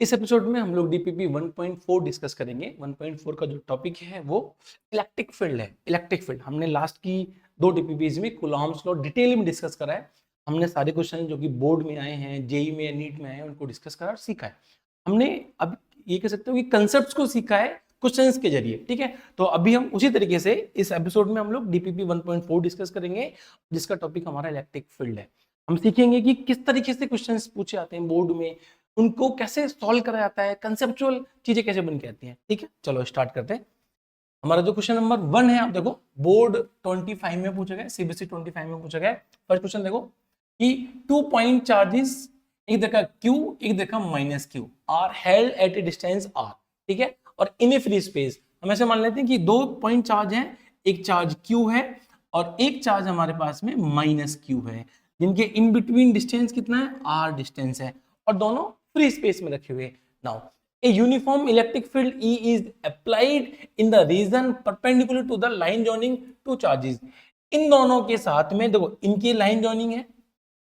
इस एपिसोड में हम लोग डीपीपी 1.4 डिस्कस करेंगे। 1.4 का जो टॉपिक है वो इलेक्ट्रिक फील्ड है। इलेक्ट्रिक फील्ड हमने लास्ट की 2 डीपीपीज में कूलॉम्स लॉ डिटेल में डिस्कस करा है। हमने सारे क्वेश्चन जो कि बोर्ड में आए हैं, जेई में, नीट में आए हैं, उनको डिस्कस करा और सीखा है। हमने अब ये कह सकते हो कि कंसेप्ट को सीखा है क्वेश्चंस के जरिए। ठीक है, तो अभी हम उसी तरीके से इस एपिसोड में हम लोग डीपीपी 1.4 डिस्कस करेंगे, जिसका टॉपिक हमारा इलेक्ट्रिक फील्ड है। हम सीखेंगे कि किस तरीके से क्वेश्चंस पूछे जाते हैं बोर्ड में, उनको कैसे सॉल्व करा जाता है, कंसेप्चुअल चीजें कैसे बन के आती हैं। ठीक है, चलो स्टार्ट करते हैं। हमारा जो क्वेश्चन नंबर 1 है, आप देखो बोर्ड 25 में पूछा गया, सीबीएसई 25 में पूछा गया। फर्स्ट क्वेश्चन देखो कि 2 पॉइंट चार्जेस, एक देखा Q, एक देखा minus Q, are held at a distance R। ठीक है, और इन ए फ्री स्पेस हम ऐसे मान लेते हैं कि 2 पॉइंट चार्ज है, एक चार्ज Q है और एक चार्ज हमारे पास में माइनस Q है, जिनके इन बिटवीन डिस्टेंस कितना है, R डिस्टेंस है, और दोनों फ्री स्पेस में रखे हुए। Now a uniform electric field E is applied in the region perpendicular to the line joining two charges। इन दोनों के साथ में देखो इनकी लाइन जॉइनिंग है,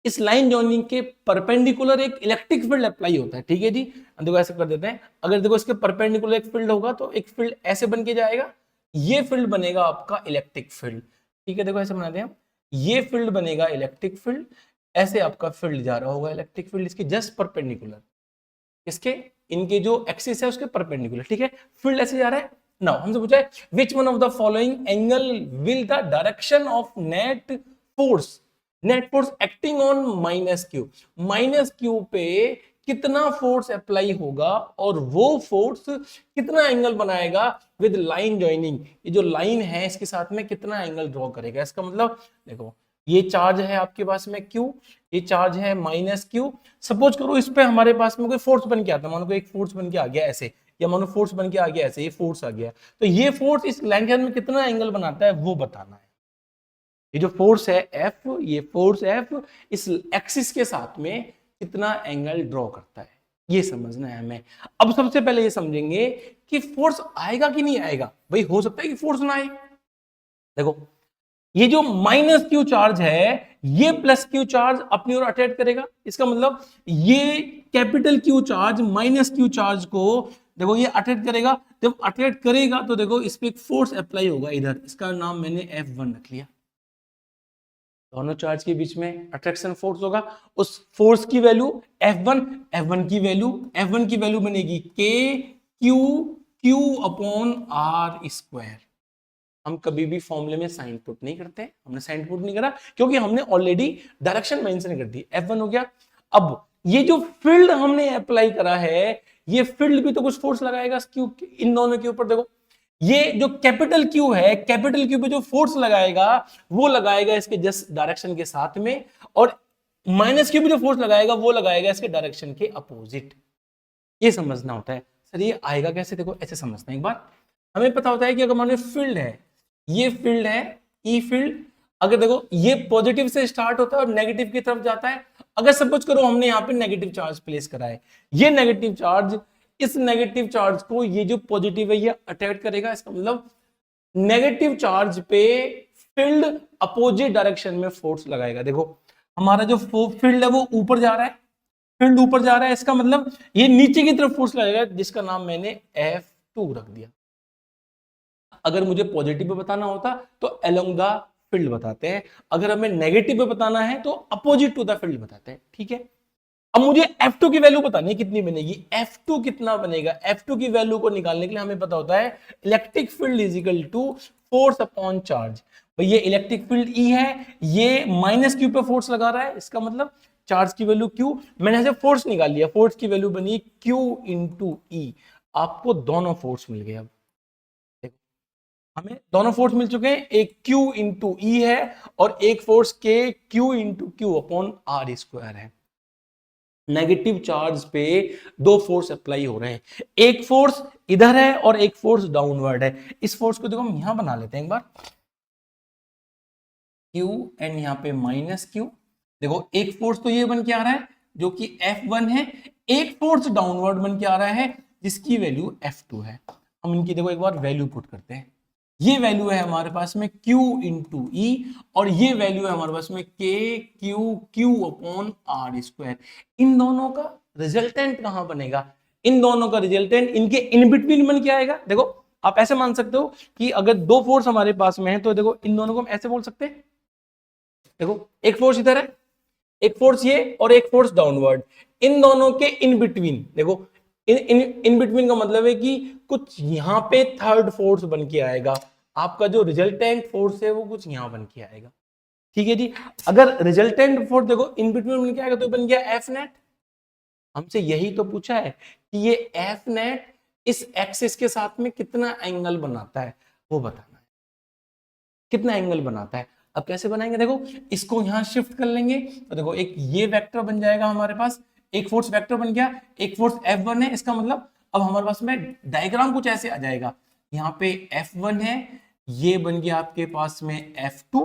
इस लाइन जॉइनिंग के परपेंडिकुलर एक इलेक्ट्रिक फील्ड अप्लाई होता है। ठीक है जी, देखो ऐसे कर देते हैं। अगर देखो इसके परपेंडिकुलर एक फील्ड होगा तो एक फील्ड ऐसे बन के जाएगा, ये फील्ड बनेगा आपका इलेक्ट्रिक फील्ड। ठीक है, देखो ऐसे बनाते हैं हम, ये फील्ड बनेगा इलेक्ट्रिक फील्ड, ऐसे आपका फील्ड जा रहा होगा इलेक्ट्रिक फील्ड इसके जस्ट परपेंडिकुलर, इसके इनके जो एक्सिस है उसके परपेंडिकुलर। ठीक है, फील्ड ऐसे जा रहा है। नाउ हमसे पूछा है which one of the following angle will the direction of net force acting on minus Q. Minus Q पे कितना फोर्स अप्लाई होगा और वो फोर्स कितना एंगल बनाएगा विद लाइन जॉइनिंग। ये जो लाइन है इसके साथ में कितना एंगल ड्रॉ करेगा। इसका मतलब देखो ये चार्ज है आपके पास में Q, ये चार्ज है माइनस Q। सपोज करो इस पे हमारे पास में कोई फोर्स बन के आता है, मानो कोई एक फोर्स बन के आ गया ऐसे, या मानो फोर्स बन के आ गया ऐसे, ये फोर्स आ गया, तो ये फोर्स इस लाइन के अंदर में कितना एंगल बनाता है वो बताना है। ये जो फोर्स है F, ये फोर्स F इस एक्सिस के साथ में कितना एंगल ड्रॉ करता है, ये समझना है हमें। अब सबसे पहले ये समझेंगे कि फोर्स आएगा कि नहीं आएगा। भाई हो सकता है कि फोर्स ना आए। देखो ये जो माइनस क्यू चार्ज है ये प्लस क्यू चार्ज अपनी ओर अट्रैक्ट करेगा। इसका मतलब ये capital Q charge minus Q charge को देखो ये अट्रैक्ट करेगा। जब अट्रैक्ट करेगा तो देखो इस पे एक फोर्स अप्लाई होगा इधर, इसका नाम मैंने F1 रख लिया। दोनों चार्ज के बीच में अट्रैक्शन फोर्स होगा, उस फोर्स की वैल्यू F1 की वैल्यू बनेगी K Q upon R square. हम कभी भी फॉर्मूले में साइन पुट नहीं करते, हमने साइन पुट नहीं करा क्योंकि हमने ऑलरेडी डायरेक्शन मेंशन कर दी। F1 हो गया। अब ये जो फील्ड हमने अप्लाई करा है, ये फील्ड भी तो कुछ फोर्स लगाएगा इन दोनों के ऊपर। देखो ये जो कैपिटल Q है, कैपिटल Q पे जो फोर्स लगाएगा वो लगाएगा इसके जस्ट डायरेक्शन के साथ में, और माइनस Q पे जो फोर्स लगाएगा वो लगाएगा इसके डायरेक्शन के अपोजिट। ये समझना होता है। सर ये आएगा कैसे, देखो ऐसे समझते हैं एक बार। हमें पता होता है कि अगर मान लो फील्ड है, ये फील्ड है ई फील्ड, अगर देखो ये पॉजिटिव से स्टार्ट होता है और नेगेटिव की तरफ जाता है। अगर सपोज करो हमने यहाँ पे नेगेटिव चार्ज प्लेस करा है, ये नेगेटिव चार्ज, इस नेगेटिव चार्ज को ये जो पॉजिटिव है ये अट्रैक्ट करेगा। इसका मतलब नेगेटिव चार्ज पे फील्ड अपोजिट डायरेक्शन में फोर्स लगाएगा। देखो हमारा जो फील्ड है वो ऊपर जा रहा है, फील्ड ऊपर जा रहा है, इसका मतलब ये नीचे की तरफ फोर्स लगेगा जिसका नाम मैंने F2 रख दिया। अगर मुझे पॉजिटिव पे बताना होता तो अलोंग द फील्ड बताते हैं, अगर हमें नेगेटिव पे बताना है तो अपोजिट टू द फील्ड बताते हैं। ठीक है, अब मुझे F2 की वैल्यू बतानी है कितनी बनेगी। F2 कितना बनेगा, F2 की वैल्यू को निकालने के लिए हमें पता होता है electric field is equal to force upon charge. भाई ये इलेक्ट्रिक फील्ड E है, ये माइनस Q पे फोर्स लगा रहा है, इसका मतलब चार्ज की वैल्यू Q, मैंने ऐसे फोर्स निकाल लिया, फोर्स की वैल्यू बनी Q इंटू E। आपको दोनों फोर्स मिल गए। अब हमें दोनों फोर्स मिल चुके हैं, एक Q इंटू ई है और एक force K Q into Q upon R square है। नेगेटिव चार्ज पे दो फोर्स अप्लाई हो रहे हैं, एक फोर्स इधर है और एक फोर्स डाउनवर्ड है। इस फोर्स को देखो हम यहां बना लेते हैं एक बार, Q एंड यहाँ पे माइनस Q। देखो एक फोर्स तो ये बन के आ रहा है जो कि F1 है, एक फोर्स डाउनवर्ड बन के आ रहा है जिसकी वैल्यू F2 है। हम इनकी देखो एक बार वैल्यू पुट करते हैं। ये वैल्यू है हमारे पास में Q इंटू ई और ये वैल्यू है हमारे पास में K Q upon R square. इन दोनों का रिजल्टेंट कहां बनेगा, इन दोनों का रिजल्टेंट इनके इन बिटवीन बन के आएगा। देखो आप ऐसे मान सकते हो कि अगर दो फोर्स हमारे पास में है तो देखो इन दोनों को हम ऐसे बोल सकते हैं। देखो एक फोर्स इधर है, एक फोर्स ये और एक फोर्स डाउनवर्ड, इन दोनों के इन बिटवीन, देखो इन बिटवीन का मतलब है कि कुछ यहां पे थर्ड फोर्स बन के आएगा। आपका जो रिजल्टेंट फोर्स है वो कुछ यहां बन के आएगा। ठीक है जी। अगर रिजल्टेंट फोर्स देखो इन बिटवीन बन के आएगा तो बन गया एफ नेट। हमसे यही तो पूछा है कि ये एफ नेट इस एक्सिस के साथ में कितना एंगल बनाता है, वो बताना है कितना एंगल बनाता है। अब कैसे बनाएंगे, देखो इसको यहां शिफ्ट कर लेंगे तो देखो एक ये वेक्टर बन जाएगा हमारे पास, एक फोर्स वेक्टर बन गया, एक फोर्स F1 है। इसका मतलब अब हमारे पास में डायग्राम कुछ ऐसे आ जाएगा, यहाँ पे F1 है, ये बन गया आपके पास में F2,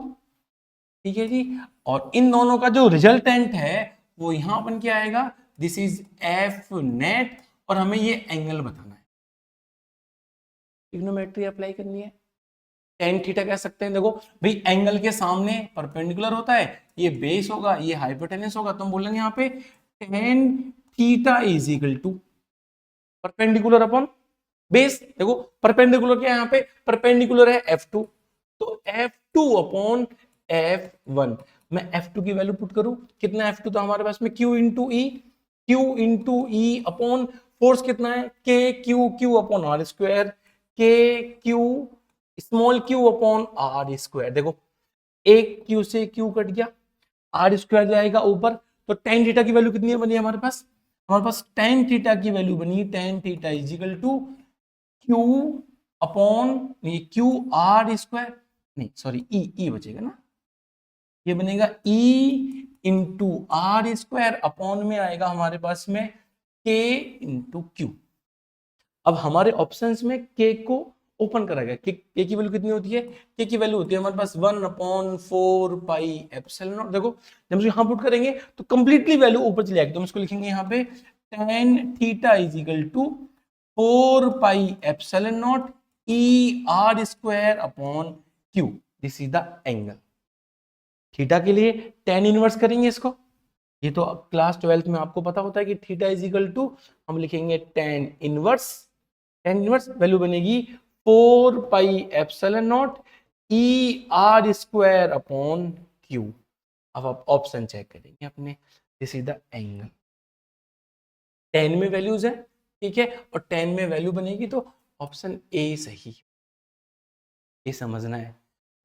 ठीक है जी। और इन दोनों का जो रिजल्टेंट है वो यहां बन के आएगा, दिस इज एफ नेट, और हमें ये एंगल बताना है, ट्रिग्नोमेट्री अप्लाई करनी है। टेन थीटा कह सकते हैं। देखो भाई एंगल के सामने परपेंडिकुलर होता है, ये बेस होगा, ये हाइपोटेनस होगा, तो हम बोलेंगे यहाँ पे tan theta is equal to perpendicular upon base. देखो परपेंडिकुलर क्या है यहाँ पे, परपेंडिकुलर है F2, तो F2 अपॉन F1। मैं F2 की वैल्यू पुट करूं, कितना F2 था हमारे पास में, Q into E, Q into E upon force कितना है, K Q upon R square, K Q small q upon R square. देखो एक q से q कट गया, आर स्क्वायर जाएगा ऊपर, तो टेन थीटा की वैल्यू कितनी बनी हमारे पास टेन थीटा की वैल्यू बनी, tan theta is equal to q upon ये q आर स्क्वायर, नहीं सॉरी ई बचेगा ना, ये बनेगा e into R square upon में आएगा हमारे पास में k इंटू क्यू। अब हमारे ऑप्शंस में k को ओपन करा गया, k की वैल्यू कितनी होती है, k की वैल्यू होती है हमारे पास 1/4 पाई एप्सिलॉन नॉट। देखो जब हम यहाँ पुट करेंगे तो कंप्लीटली वैल्यू ऊपर चली जाएगी, तो हम इसको लिखेंगे यहाँ पे tan theta is equal to 4 pi epsilon naught E R square upon Q, this is the angle. Theta के लिए tan इनवर्स करेंगे इसको, ये तो क्लास 12th में आपको पता होता है कि थीटा इज इक्वल टू, हम लिखेंगे tan inverse, tan inverse value बनेगी 4 pi epsilon naught E R square upon Q. अब आप ऑप्शन चेक करेंगे अपने, दिस इज द एंगल, 10 में वैल्यूज है, ठीक है, और 10 में वैल्यू बनेगी तो ऑप्शन ए सही, ये समझना है।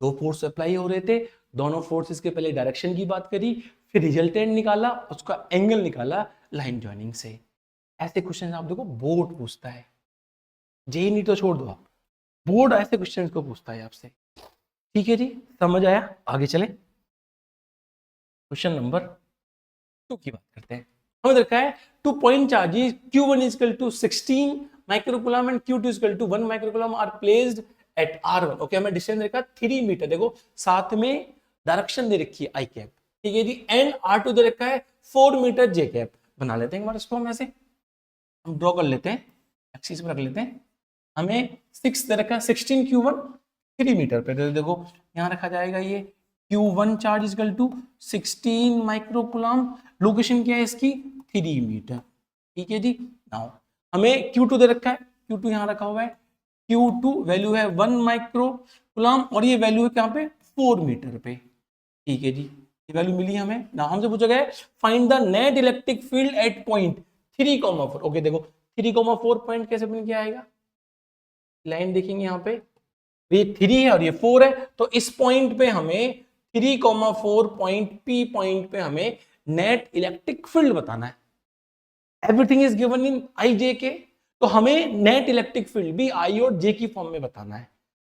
दो फोर्स अप्लाई हो रहे थे, दोनों फोर्सेस के पहले डायरेक्शन की बात करी, फिर रिजल्टेंट निकाला, उसका एंगल निकाला लाइन जॉइनिंग से। ऐसे क्वेश्चन आप देखो बोर्ड पूछता है, जेई नहीं तो छोड़ दो आप, बोर्ड ऐसे क्वेश्चन को पूछता है आपसे। ठीक है जी, समझ आया, आगे चलें। क्वेश्चन नंबर 2 की बात करते हैं। हमें देखा है 2 point charges Q1 is equal to 16 microcoulomb and Q2 is equal to 1 microcoulomb are placed at R1। Okay, हमें डिस्टेंस देखा 3 मीटर, देखो साथ में डायरेक्शन दे रखी है आई कैप, ठीक है जी, एंड R2 दे रखा है 4 मीटर जे कैप। बना लेते हैं एक बार इसको, हम ऐसे हम ड्रॉ कर लेते हैं, एक्सिस पर रख लेते हैं। हमें 6 दे रखा है, 16 Q1 3 मीटर पे, तो देखो यहाँ रखा जाएगा ये Q1 charge is equal to 16 microcoulomb, location क्या है इसकी 3 मीटर, ठीक है जी। नाउ हमें Q2 दे रखा है, Q2 यहाँ रखा हुआ है, Q2 वैल्यू है 1 माइक्रोकूलम और ये वैल्यू है कहाँ पे 4 मीटर पे, ठीक है जी, ये वैल्यू मिली हमें। ना हमसे पूछा गया है find the net electric field eight point 3,4। Okay देखो 3,4 पॉइंट कैसे बन के आएगा, लाइन देखेंगे यहाँ पे, ये 3 है और ये 4 है, तो इस पॉइंट पे हमें 3,4 पॉइंट P पॉइंट पे हमें नेट इलेक्ट्रिक फील्ड बताना है। एवरीथिंग इज गिवन इन आई जे के, तो हमें नेट इलेक्ट्रिक फील्ड भी आई और जे की फॉर्म में बताना है।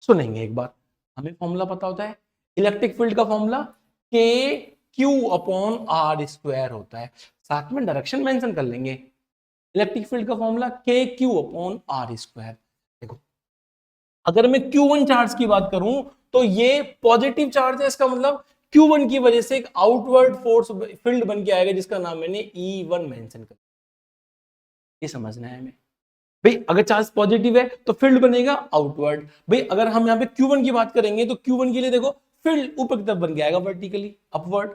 सुनेंगे एक बार, हमें फॉर्मूला पता होता है इलेक्ट्रिक फील्ड का, फॉर्मूला के क्यू अपॉन आर स्क्वायर होता है, साथ में डायरेक्शन मेंशन कर लेंगे। इलेक्ट्रिक फील्ड का फॉर्मूला के क्यू अपॉन आर स्क्वायर। देखो अगर मैं Q1 चार्ज की बात करूं तो ये पॉजिटिव चार्ज है, इसका मतलब Q1 की वजह से एक आउटवर्ड फोर्स फील्ड बन के आएगा जिसका नाम मैंने E1 मेंशन कर, ये समझना है हमें। भाई अगर चार्ज पॉजिटिव है तो फील्ड बनेगा आउटवर्ड। भाई अगर हम यहाँ पे Q1 की बात करेंगे तो Q1 के लिए देखो फील्ड ऊपर की तरफ बन के आएगा वर्टिकली अपवर्ड।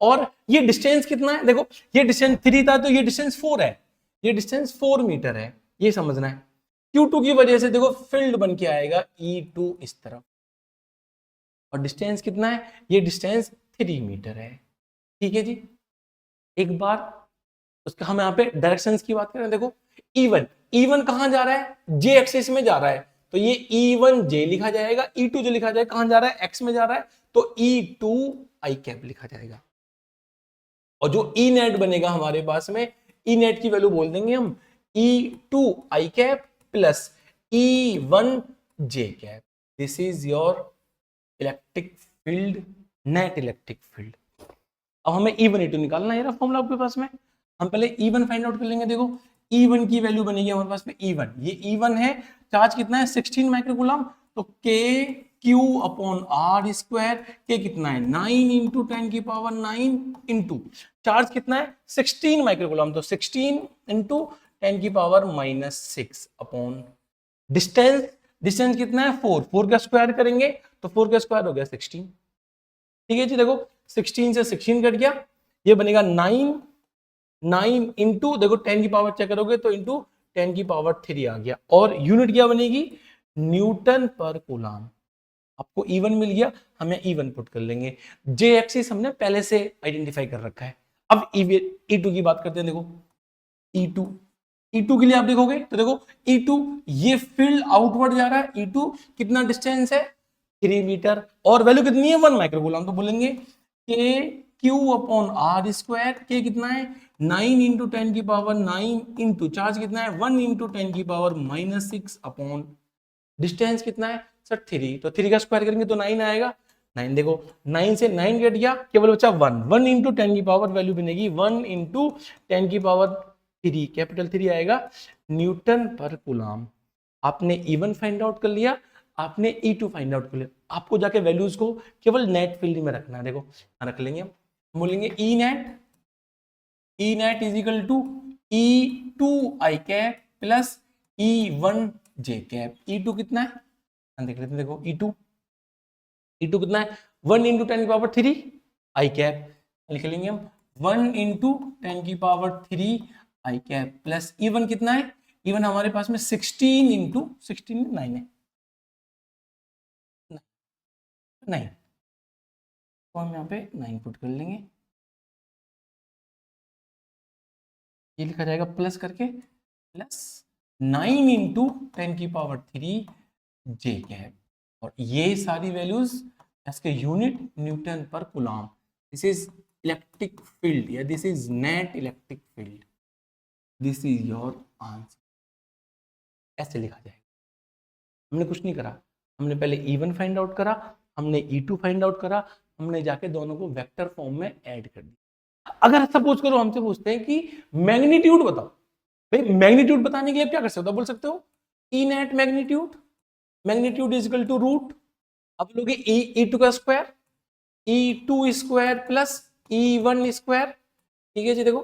और ये डिस्टेंस कितना है, देखो ये डिस्टेंस 3 था तो ये डिस्टेंस 4 है, ये डिस्टेंस 4 मीटर है, ये समझना है। Q2 की वजह से देखो फील्ड बन के आएगा E2 इस तरफ, और डिस्टेंस कितना है, ये डिस्टेंस 3 मीटर है। ठीक है जी, एक बार उसका हम यहाँ पे डायरेक्शंस की बात करें, देखो E1 कहां जा रहा है, J एक्सिस में जा रहा है, तो ये E1J लिखा जाएगा। E2 जो लिखा जाएगा कहां जा रहा है, X में जा रहा है, तो E2 I कैप लिखा जाएगा। और जो ई नेट बनेगा हमारे पास में, ई नेट की वैल्यू बोल देंगे हम E2 I cap plus E1 J cap. This is your electric field, net electric field. अब हमें E1 E2 निकालना है, फॉर्मूला आपके पास में, हम पहले E1 फाइंड आउट कर लेंगे। देखो E1 की वैल्यू बनेगी हमारे पास में E1, ये E1 है, चार्ज कितना है 16 माइक्रोकूलम, तो K Q upon R square, के कितना है 9 इंटू 10 की पावर 9 इंटू चार्ज कितना है 16 माइक्रोकूलम, तो 16 इंटू 10 की पावर -6 अपॉन डिस्टेंस कितना है 4 का स्क्वायर करेंगे तो 4 का स्क्वायर हो गया 16। ठीक है जी, देखो 16 से 16 कट गया, ये बनेगा 9 इंटू देखो 10 की पावर चेक करोगे तो इंटू 10 की पावर 3 आ गया, और यूनिट क्या बनेगी न्यूटन पर कूलम। आपको E1 मिल गया, हमें E1 पुट कर लेंगे। J एक्सिस हमने पहले से आइडेंटिफाई कर रखा है। अब E2 की बात करते हैं। देखो E2 के लिए आप देखोगे तो देखो E2 ये फील्ड आउटवर्ड जा रहा है, E2 कितना डिस्टेंस है 3 मीटर, और वैल्यू कितनी है 1 माइक्रोकूलम, तो बोलेंगे के Q अपॉन R स्क्वायर, के कितना है 9 इंटू 10 की पावर 9 इंटू चार्ज कितना है 1 इंटू 10 की पावर -6 अपॉन डिस्टेंस कितना है सर 3, तो 3 का स्क्वायर करेंगे तो 9 आएगा। 9 देखो 9 से 9 कट गया, केवल बचा 1 इंटू 10 की पावर वैल्यू बनेगी 1 इंटू 10 की पावर 3, कैपिटल 3 आएगा न्यूटन पर कूलम। आपने E1 फाइंड आउट कर लिया, आपने E2 फाइंड आउट कर लिया, आपको जाके वैल्यूज को केवल नेट फील्ड में रखना है। देखो रख लेंगे, हम बोलेंगे E net is equal to E2 I cap plus E1 J cap. E2 कितना है देख लेते हैं, देखो E2 कितना है 1 इंटू 10 की पावर 3 I कैप लिख लेंगे हम, 1 इंटू 10 की power 3 I cap plus E1 कितना है, E1 हमारे पास में 16 इंटू 16 9 है 9, तो हम यहाँ पे 9 पुट कर लेंगे, ये लिखा जाएगा प्लस करके प्लस 9 इंटू 10 की पावर 3 J कैप, और ये सारी वैल्यूज इसके यूनिट न्यूटन पर coulomb. This is electric field या this is net electric field, this is your answer. ऐसे लिखा जाएगा। हमने कुछ नहीं करा, हमने पहले E1 फाइंड आउट करा, हमने E2 फाइंड आउट करा, हमने जाके दोनों को वेक्टर फॉर्म में ऐड कर दिया। अगर सपोज करो हमसे पूछते हैं कि मैग्नीट्यूड बताओ, भाई मैग्नीट्यूड बताने के लिए क्या कर सकते हो, बोल सकते हो E net magnitude is equal to root, अब लोगे E2 का square, E2 square plus E1 square. ठीक है जी, देखो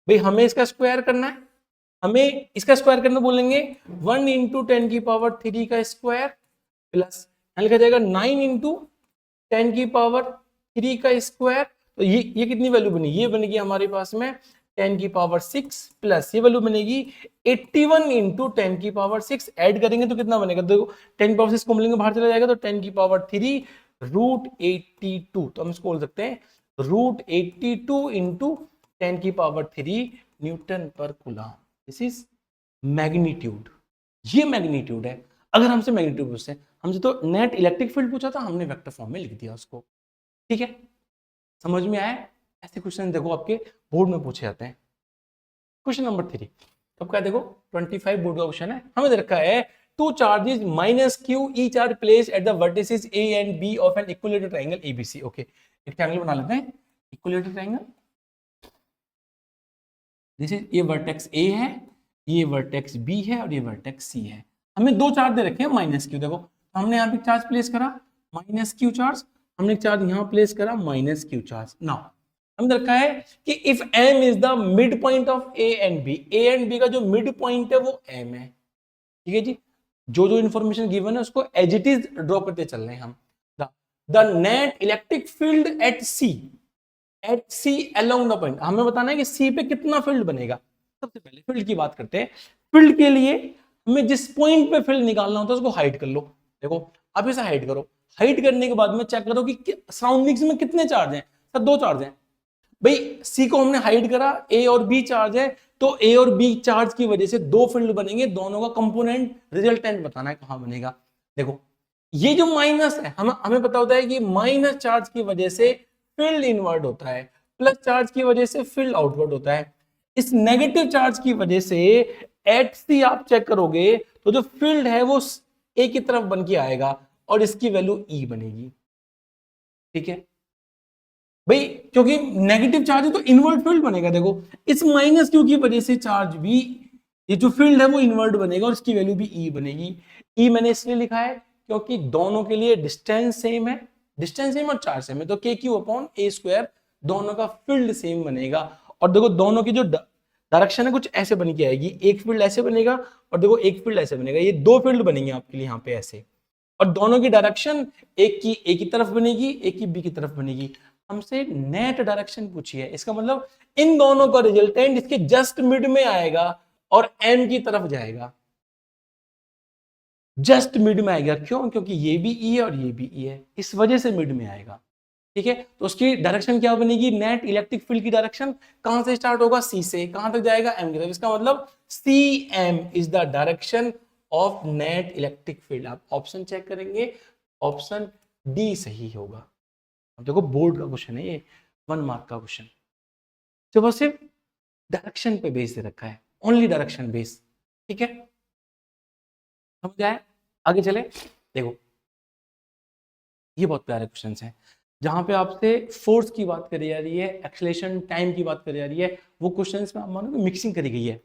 भाई हमें इसका स्क्वायर करना है, हमें इसका स्क्वायर करना बोलेंगे 1 इंटू 10 की पावर 3 का स्क्वायर प्लस लिखा जाएगा 9 इंटू 10 की पावर 3 का स्क्वायर, तो ये कितनी वैल्यू बनी, ये बनेगी हमारे पास में 10 की पावर 6 प्लस ये वैल्यू बनेगी 81 इंटू 10 की पावर 6, ऐड करेंगे तो कितना बनेगा, देखो 10 की पावर 6 को मिलेंगे बाहर चला जाएगा, तो 10 की पावर 3 रूट 82, तो हम इसको बोल सकते हैं रूट 82 इंटू 10 की पावर 3 न्यूटन पर कूलम। दिस इज मैग्नीट्यूड, ये मैग्नीट्यूड है। अगर हमसे मैग्नीट्यूड पूछते हैं, हमसे तो नेट इलेक्ट्रिक फील्ड पूछा था, हमने वेक्टर फॉर्म में लिख दिया उसको। ठीक है, समझ में आया? ऐसे क्वेश्चन देखो आपके बोर्ड में पूछे जाते हैं। क्वेश्चन नंबर 3 कब का है, देखो 25 बोर्ड का क्वेश्चन है, हमें दे रखा है two charges -q each are placed at the vertices A and B of an equilateral triangle ABC। Okay, एक ट्रायंगल बना लेते हैं, इक्विलेटरल ट्रायंगल। दिस इज, ये वर्टेक्स A है, ये वर्टेक्स B है और ये वर्टेक्स C है। हमें दो चार्ज दे रखे हैं -q, देखो तो हमने यहाँ पे चार्ज प्लेस करा -q चार्ज, हमने चार्ज यहाँ प्लेस करा -q चार्ज। नाउ हमने रखा है कि if m is the mid point of A and B का जो मिड पॉइंट है वो m है। ठीक है जी, जो जो इंफॉर्मेशन गिवन है उसको एज इट इज ड्रॉ करते चल रहे हैं हम। The net electric field eight C along the point, हमें बताना है कि C पे कितना फील्ड बनेगा। सबसे पहले फील्ड की बात करते हैं। फील्ड के लिए हमें जिस पॉइंट पे फील्ड निकालना होता है उसको हाइड कर लो। देखो आप इसे हाइड करो, हाइड करने के बाद में चेक करो कि सराउंडिंग्स में कितने चार्ज हैं। सर 2 चार्ज हैं। भाई सी को हमने हाइड करा, ए और बी चार्ज है, तो ए और बी चार्ज की वजह से 2 फील्ड बनेंगे, दोनों का कंपोनेंट रिजल्टेंट बताना है कहां बनेगा। देखो ये जो माइनस है, हमें पता होता है कि माइनस चार्ज की वजह से फील्ड इनवर्ट होता है, प्लस चार्ज की वजह से फील्ड आउटवर्ट होता है। इस नेगेटिव चार्ज की वजह से एट सी आप चेक करोगे तो जो फील्ड है वो ए की तरफ बन के आएगा और इसकी वैल्यू ई बनेगी। ठीक है भाई, क्योंकि नेगेटिव चार्ज है तो इनवर्ट फील्ड बनेगा। देखो इस माइनस क्यू की वजह से चार्ज भी, ये जो फील्ड है वो इनवर्ट बनेगा और इसकी वैल्यू भी ई बनेगी। ई मैंने इसलिए लिखा है क्योंकि दोनों के लिए डिस्टेंस सेम है, डिस्टेंस सेम और चार्ज सेम है, तो के क्यू अपॉन ए स्क्वायर, दोनों का फील्ड सेम बनेगा। और देखो दोनों की जो डायरेक्शन है कुछ ऐसे बन के आएगी, एक फील्ड ऐसे बनेगा और देखो एक फील्ड ऐसे बनेगा, ये 2 फील्ड बनेंगे आपके लिए यहाँ पे ऐसे, और दोनों की डायरेक्शन एक की ए की तरफ बनेगी, एक की बी की तरफ बनेगी। हमसे नेट डायरेक्शन पूछी है, इसका मतलब इन दोनों का रिजल्टेंट इसके जस्ट मिड में आएगा और एम की तरफ जाएगा, जस्ट मिड में आएगा। क्यों? क्योंकि ये भी ई है और ये भी ई है, इस वजह से मिड में आएगा। ठीक है, तो उसकी डायरेक्शन क्या बनेगी? नेट इलेक्ट्रिक फील्ड की डायरेक्शन कहां से स्टार्ट होगा? सी से, कहां तक जाएगा? एम की तरफ। इसका मतलब C M is the direction of net electric field. आप ऑप्शन चेक करेंगे, ऑप्शन डी सही होगा। अब देखो बोर्ड का क्वेश्चन है ये, 1 मार्क का क्वेश्चन, तो बस सिर्फ डायरेक्शन पे बेस दे रखा है, ओनली डायरेक्शन बेस। ठीक है, समझ आए? आगे चले। देखो ये बहुत प्यारे क्वेश्चंस हैं, जहां पे आपसे फोर्स की बात करी जा रही है, एक्सेलरेशन टाइम की बात करी जा रही है, वो क्वेश्चंस में आप मानोगे मिक्सिंग करी गई है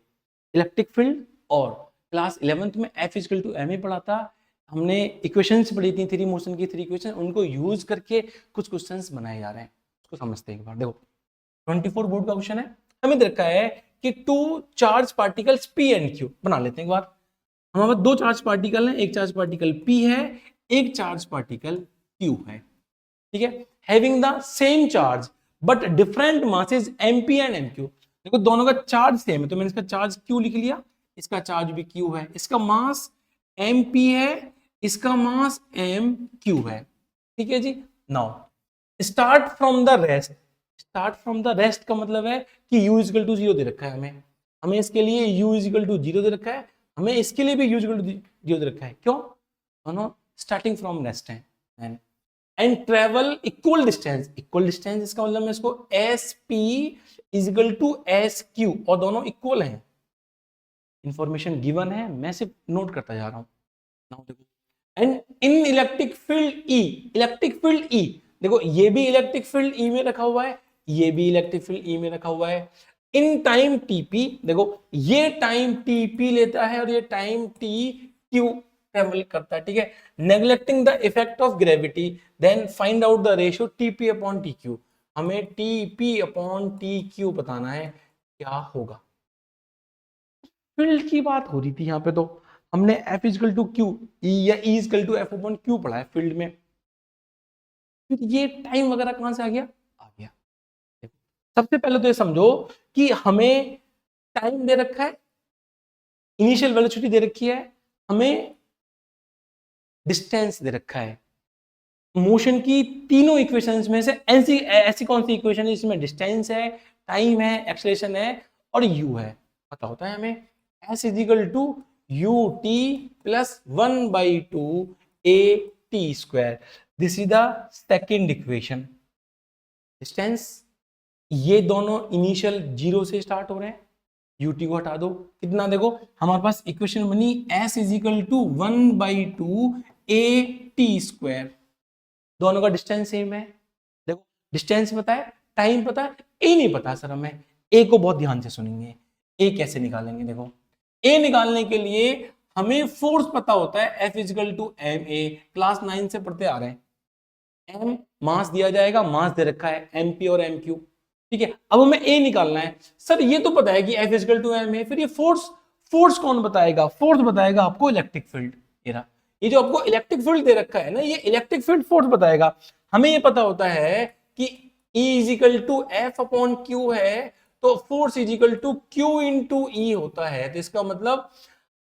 इलेक्ट्रिक फील्ड और क्लास 11th में F equal to M A पढ़ा था हमने, इक्वेशंस पढ़ी थी 3 मोशन की 3 इक्वेशन, उनको यूज करके कुछ क्वेश्चंस बनाए जा रहे हैं, उसको समझते हैं एक बार। देखो 24 बोर्ड का क्वेश्चन है, हमें देखा है कि 2 charge particles P and Q, बना लेते हैं एक बार। हमारे पास 2 चार्ज पार्टिकल हैं, एक चार्ज पार्टिकल P है, एक चार्ज पार्टिकल Q है। ठीक है, having the same charge but different masses MP and MQ। देखो दोनों का चार्ज सेम है तो मैंने इसका चार्ज Q लिख लिया, इसका चार्ज भी Q है, इसका मास MP है, इसका मास MQ है। ठीक है जी, now start from the rest. Start from the rest का मतलब है कि U इक्वल टू 0 दे रखा है हमें इसके लिए U इक्वल टू 0 दे रखा है, हमें इसके लिए भी U इक्वल टू 0 दे रखा है। क्यों? दोनों स्टार्टिंग फ्रॉम रेस्ट है and travel equal distance. Equal distance इसका मतलब मैं इसको SP is equal to SQ, और दोनों इक्वल हैं। इंफॉर्मेशन गिवन है, मैं सिर्फ नोट करता जा रहा हूं। नाउ देखो and in electric field E, electric field E, देखो ये भी इलेक्ट्रिक फील्ड E में रखा हुआ है, ये भी इलेक्ट्रिक फील्ड E में रखा हुआ है। इन टाइम TP, देखो ये टाइम TP लेता है और ये टाइम TQ ट्रेवल करता है। ठीक है, neglecting the effect of gravity then find out the ratio TP upon TQ। हमें TP अपॉन TQ बताना है क्या होगा। फील्ड की बात हो रही थी यहाँ पे, तो हमने F इक्वल टू Q या E equal to F upon Q पढ़ा है फील्ड में, फिर ये टाइम वगैरह कहां से आ गया? आ गया। सबसे पहले तो ये समझो कि हमें टाइम दे रखा है, इनिशियल वेलोसिटी दे रखी है, हमें डिस्टेंस दे रखा है। मोशन की तीनों इक्वेशंस में से ऐसी कौन सी इक्वेशन है जिसमें डिस्टेंस है, टाइम है, एक्सेलरेशन है और u है? पता होता है हमें s is equal to ut plus 1/2 at square. This is the second equation. Distance, ये दोनों इनिशियल 0 से स्टार्ट हो रहे हैं, ut को हटा दो, कितना? देखो हमारे पास इक्वेशन बनी s is equal to 1/2 at square, दोनों का डिस्टेंस सेम है। देखो डिस्टेंस पता है, टाइम पता है, ए नहीं पता सर हमें। ए को बहुत ध्यान से सुनेंगे, ए कैसे निकालेंगे? देखो ए निकालने के लिए हमें फोर्स पता होता है, F is equal to M A, class 9 से पढ़ते आ रहे हैं। एम मास दिया जाएगा, मास दे रखा है MP और MQ। ठीक है, अब हमें ए निकालना है। सर ये तो पता है कि F is equal to M A, फिर ये फोर्स कौन बताएगा? फोर्स बताएगा आपको इलेक्ट्रिक फील्ड। ये जो आपको इलेक्ट्रिक फील्ड दे रखा है ना, ये इलेक्ट्रिक फील्ड फोर्स बताएगा। हमें ये पता होता है कि E is equal to F upon Q है, तो force is equal to Q into E होता है। तो इसका मतलब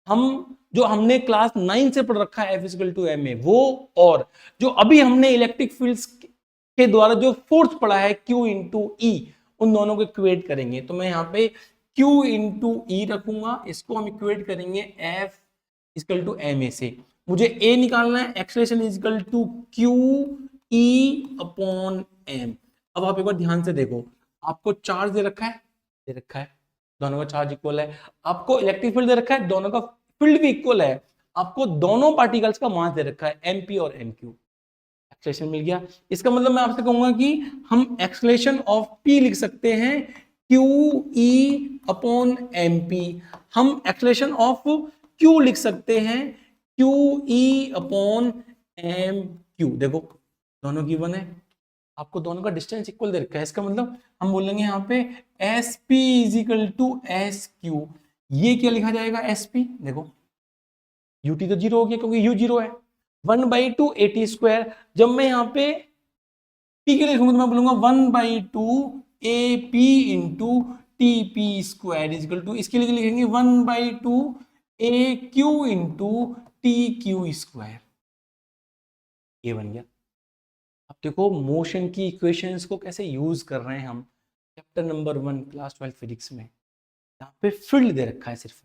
हम जो हमने क्लास 9 से पढ़ रखा है F=ma वो, और जो अभी हमने इलेक्ट्रिक फील्ड्स के द्वारा जो फोर्स पढ़ा है Q इंटू ई, उन दोनों को इक्वेट करेंगे। तो मैं यहाँ पे Q इंटू ई रखूंगा, इसको हम इक्वेट करेंगे F=ma से। मुझे A निकालना है, acceleration is equal to Q E upon M. अब आप एक बार ध्यान से देखो, आपको चार्ज दे रखा है, दोनों का चार्ज इक्वल है। आपको इलेक्ट्रिक फील्ड दे रखा है, दोनों का फील्ड भी इक्वल है। आपको दोनों पार्टिकल्स का मास दे रखा है, एमपी और एमक्यू। एक्सेलरेशन मिल गया। इसका मतलब मैं आपसे कहूंगा कि हम एक्सेलरेशन ऑफ पी लिख सकते हैं Q E upon M P. हम एक्सेलरेशन ऑफ क्यू लिख सकते हैं Q E upon M Q. देखो दोनों गिवन है, आपको दोनों का डिस्टेंस इक्वल दे रखा है। इसका मतलब हम बोलेंगे यहाँ पे S P is equal to S Q. ये क्या लिखा जाएगा, एस पी, देखो यूटी तो जीरो हो गया क्योंकि यू जीरो है, 1/2 एटी स्क्वायर। जब मैं यहाँ पे पी के लिए लिखूंगा तो मैं बोलूंगा 1/2 A P into T P square is equal to, इसके लिए लिखेंगे 1/2 A Q into T Q square. ये बन गया। अब देखो मोशन की इक्वेशंस को कैसे यूज कर रहे हैं हम, चैप्टर नंबर 1 क्लास 12 फिजिक्स में। यहाँ पे फील्ड दे रखा है सिर्फ,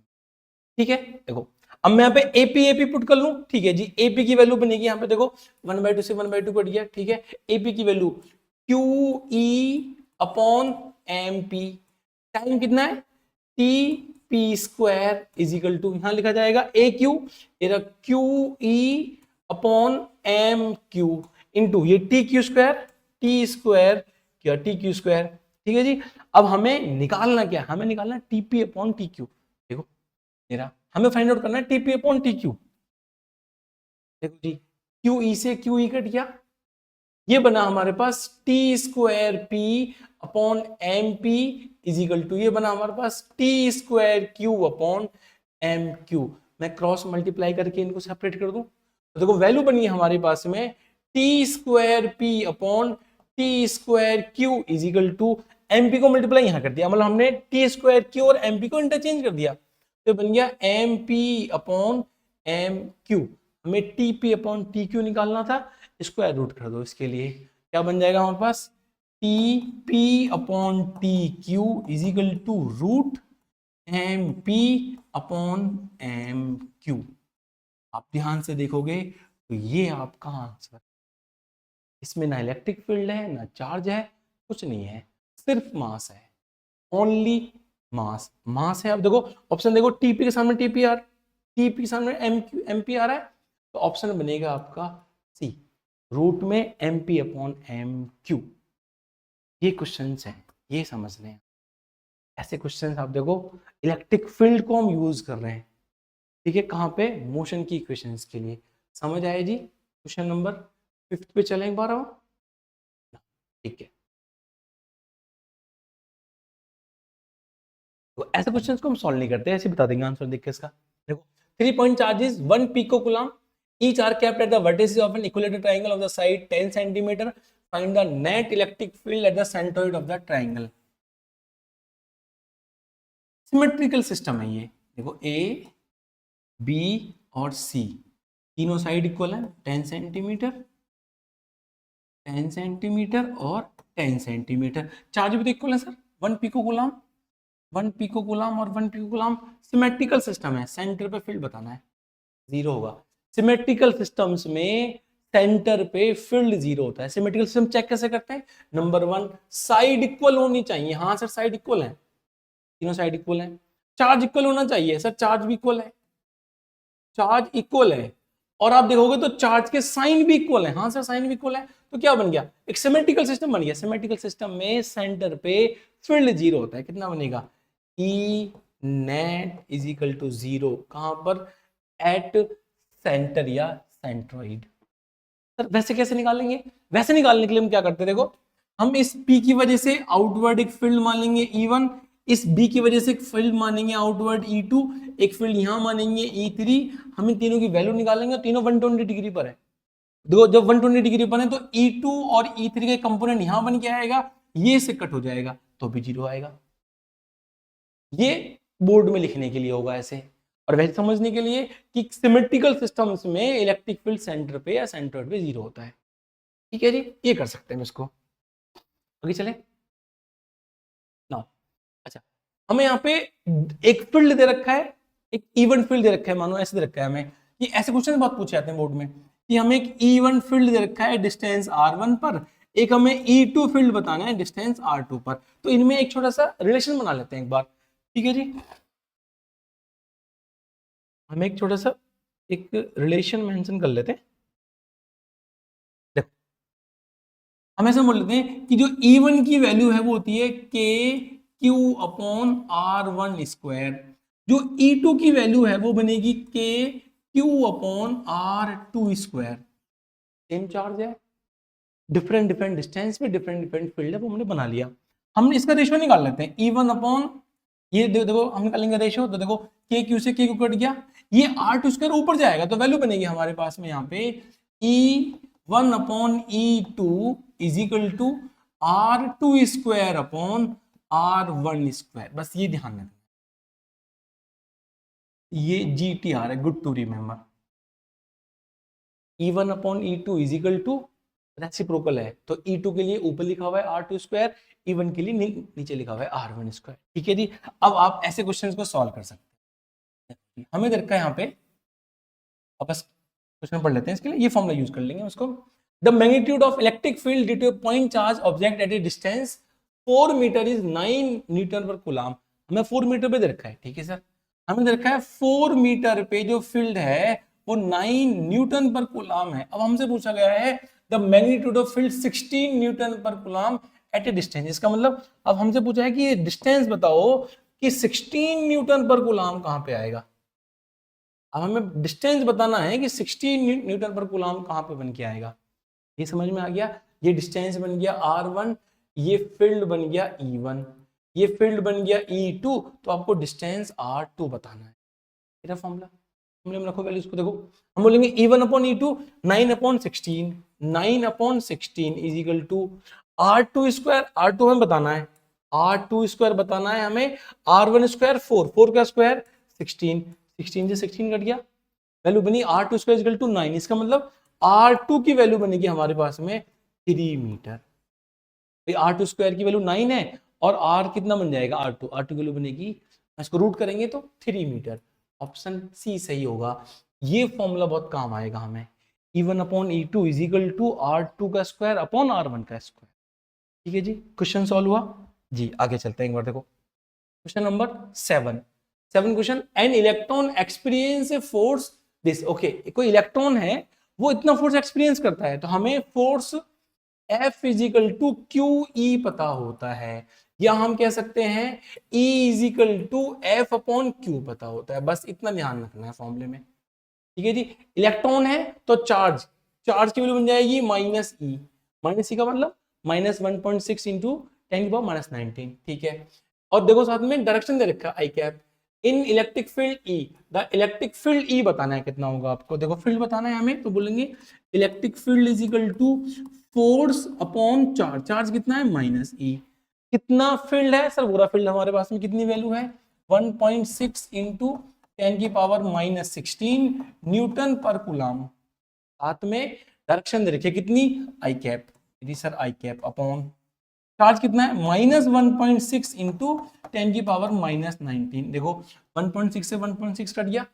ठीक है। देखो अब मैं यहाँ पे एपी पुट कर लूं, ठीक है जी। एपी की वैल्यू बनेगी यहाँ पे, देखो 1/2 से 1/2 कट गया, ठीक है। एपी की value Q E upon M P, time कितना है T P square is equal to, यहां लिखा जाएगा A Q, Q E upon M Q into ये टी क्यू स्क्वायर क्या टी क्यू स्क्वायर, ठीक है जी। अब हमें निकालना क्या, हमें निकालना टीपी अपॉन टी क्यू। देखो मेरा हमें फाइंड आउट करना है टीपी अपॉन टी क्यू। देखो जी क्यू ई से क्यू ई कट गया, ये बना हमारे पास T square P upon M P is equal to, ये बना हमारे पास T square Q upon M Q. मैं क्रॉस मल्टीप्लाई करके इनको सेपरेट कर दूं तो देखो वैल्यू बनी हमारे पास में T square P upon T square Q is equal to, MP को मल्टीप्लाई यहां कर दिया, मतलब हमने टी स्क्वायर क्यू और एमपी को इंटरचेंज कर दिया, तो बन गया M P upon M Q. हमें T P upon T Q निकालना था, स्क्वायर रूट कर दो। इसके लिए क्या बन जाएगा हमारे पास, T P upon T Q is equal to root M P upon M Q. आप ध्यान से देखोगे तो ये आपका आंसर, इसमें ना इलेक्ट्रिक फील्ड है ना चार्ज है, कुछ नहीं है, सिर्फ मास है, ओनली मास। मास है। अब देखो ऑप्शन देखो, टीपी के सामने टीपी आर, टीपी के सामने एमपी आ रहा है, तो ऑप्शन बनेगा आपका सी, रूट में एमपी अपॉन एम क्यू। ये क्वेश्चंस हैं, ये समझ लें। ऐसे क्वेश्चंस आप देखो, इलेक्ट्रिक फील्ड को हम यूज कर रहे हैं, ठीक है, कहाँ पे, मोशन की इक्वेशंस के लिए। समझ आए जी। क्वेश्चन नंबर 5 पे चलें एक बार हम, ठीक है। तो ऐसे क्वेश्चंस को हम सॉल्व नहीं करते, ऐसे बता देंगे आंसर देख के इसका। देखो 3 point charges 1 पिकोकूलम each are kept at the vertices of an equilateral triangle of the side 10 cm. Find the net electric field at the centroid of the triangle. Symmetrical system है ये। देखो ए बी और सी तीनों side equal है, 10 centimetre 10 centimetre और 10 centimetre. Charge भी तो equal है सर, 1 पिकोकूलम 1 पिकोकूलम और 1 पिकोकूलम। सिमेट्रिकल सिस्टम है, सेंटर पे फील्ड बताना है, जीरो होगा। सिमेट्रिकल सिस्टम्स में सेंटर पे फील्ड जीरो होता है। सिमेट्रिकल सिस्टम चेक कैसे करते हैं, नंबर 1 साइड इक्वल होनी चाहिए। हाँ सर साइड इक्वल है, तीनों साइड इक्वल है। चार्ज इक्वल होना चाहिए सर, चार्ज भी इक्वल है, चार्ज इक्वल है। और आप देखोगे तो चार्ज के साइन भी इक्वल है। हाँ सर साइन भी इक्वल है, तो क्या बन गया, एक सिमेट्रिकल सिस्टम बन गया। सिमेट्रिकल सिस्टम में सेंटर पे फील्ड जीरो होता है। कितना बनेगा, E net is equal to zero, कहां पर, एट सेंटर या सेंट्रोइड। सर वैसे कैसे निकालेंगे, वैसे निकालने के लिए हम क्या करते हैं, देखो हम इस P की वजह से आउटवर्ड एक फील्ड मान लेंगे E1, इस B की वजह से एक फील्ड मानेंगे आउटवर्ड E2, एक फील्ड यहां मानेंगे E3। हम इन तीनों की वैल्यू निकालेंगे, तीनों 120 डिग्री पर है। देखो जब 120 डिग्री पर है तो E2 और E3 के कंपोनेंट यहां बन के आएगा, ये से कट हो जाएगा तो भी जीरो आएगा। ये बोर्ड में लिखने के लिए होगा ऐसे, और वैसे समझने के लिए कि सिमेट्रिकल सिस्टम्स में इलेक्ट्रिक फील्ड सेंटर पे या सेंटर्ड पे 0 होता है। ठीक है जी, ये कर सकते हैं इसको। आगे चले ना। अच्छा, हमें यहाँ पे एक फील्ड दे रखा है, एक इवन फील्ड दे रखा है, मानो ऐसे दे रखा है हमें, कि ऐसे क्वेश्चन बहुत पूछे जाते हैं बोर्ड में कि हमें एक इवन फील्ड दे रखा है डिस्टेंस r1 पर, एक हमें e2 फील्ड बताना है डिस्टेंस r2 पर। तो इनमें एक छोटा सा रिलेशन बना लेते हैं एक बार। ठीक है जी, हम एक छोटा सा एक रिलेशन मेंशन कर लेते हैं। देखो, हम ऐसे बोल लेते हैं कि जो E1 की वैल्यू है वो होती है के क्यू अपॉन R1 स्क्वायर, जो E2 की वैल्यू है वो बनेगी के Q upon R2 square. Same charge है, डिफरेंट डिफरेंट डिस्टेंस पे डिफरेंट डिफरेंट फील्ड है, वो हमने बना लिया। हमने इसका रेशियो निकाल लेते हैं, E1 अपॉन ये देखो हम निकालेंगे रेशियो, तो देखो के क्यू से के क्यू कट गया, ये R2 स्क्वायर ऊपर जाएगा तो वैल्यू बनेगी हमारे पास में यहाँ पे E1 upon E2 is equal to R2 square upon R1 square. बस ये ध्यान रखना, ये GTR है, good to remember. E1 upon E2 is equal to reciprocal है, तो E2 के लिए ऊपर लिखा हुआ है R2 स्क्वायर, E1 के लिए नीचे लिखा हुआ है R1 स्क्वायर। ठीक है जी, अब आप ऐसे क्वेश्चंस को सॉल्व कर सकते हैं। हमें दे रखा है यहाँ पे, अब बस क्वेश्चन पढ़ लेते हैं, इसके लिए ये फॉर्मूला यूज कर लेंगे उसको। The magnitude of electric field due to point charge object at a distance 4 metre is 9 newton पर कूलम। हमें 4 मीटर पे दे रखा है, ठीक है सर, हमें दे रखा है 4 मीटर पे जो फील्ड है वो 9 न्यूटन पर कूलम है। अब हमसे पूछा गया है the magnitude of field 16 Newton पर कूलम एट ए डिस्टेंस। इसका मतलब अब हमसे पूछा है कि ये डिस्टेंस बताओ कि 16 न्यूटन पर कूलम कहां पे आएगा। अब हमें डिस्टेंस बताना है कि 60 न्यूटन पर कूलम कहां पे बन के आएगा। ये समझ में आ गया, ये डिस्टेंस बन गया R1, ये फील्ड बन गया E1, ये फील्ड बन गया E2, तो आपको डिस्टेंस R2 बताना है। मेरा फॉर्मूला फॉर्मूले में रखो पहले इसको, देखो हम बोलेंगे E1 upon E2 9 upon 16, 9 upon 16 is equal to R2 square, R2 हमें बताना है, R2 स्क्वायर बताना है हमें, R1 स्क्वायर 4, 4 का स्क्वायर 16, 16 से 16 कट गया, वैल्यू बनी R2 स्क्वायर इक्वल टू 9। इसका मतलब R2 की वैल्यू बनेगी हमारे पास में 3 मीटर। R2 स्क्वायर की वैल्यू 9 है और R कितना बन जाएगा R2 की वैल्यू बनेगी, इसको रूट करेंगे तो 3 मीटर। ऑप्शन सी सही होगा। ये फॉर्मूला बहुत काम आएगा हमें, E1 upon E2 is equal to R2 का स्क्वायर अपॉन R1 का स्क्वायर। ठीक है जी, क्वेश्चन सॉल्व हुआ जी। आगे चलते हैं एक बार, देखो question number 7 question, an electron experience a force this. Okay, कोई इलेक्ट्रॉन है वो इतना फोर्स एक्सपीरियंस करता है, तो हमें force F is equal to Q E पता होता है, या हम कह सकते हैं E is equal to F upon Q पता होता है। बस इतना ध्यान रखना है फॉर्मूले में। ठीक है जी, इलेक्ट्रॉन है तो चार्ज, चार्ज की वैल्यू बन जाएगी माइनस ई, माइनस ई का मतलब -1.6 इंटू 10⁻19। ठीक है, और देखो साथ में डायरेक्शन दे रखा है I cap in electric field E, the electric field E बताना है कितना होगा आपको। देखो फील्ड बताना है हमें, तो बोलेंगे electric field is equal to force upon charge, charge कितना है माइनस ई। कितना फील्ड है सर, पूरा फील्ड हमारे पास में कितनी वैल्यू है 1.6 इंटू 10⁻16 न्यूटन पर कूलम। साथ में डायरेक्शन दे रखी है कितनी I cap, sir I cap upon charge कितना है -1.6 इंटू 10⁻19। देखो 1.6 से 1.6 कट गया,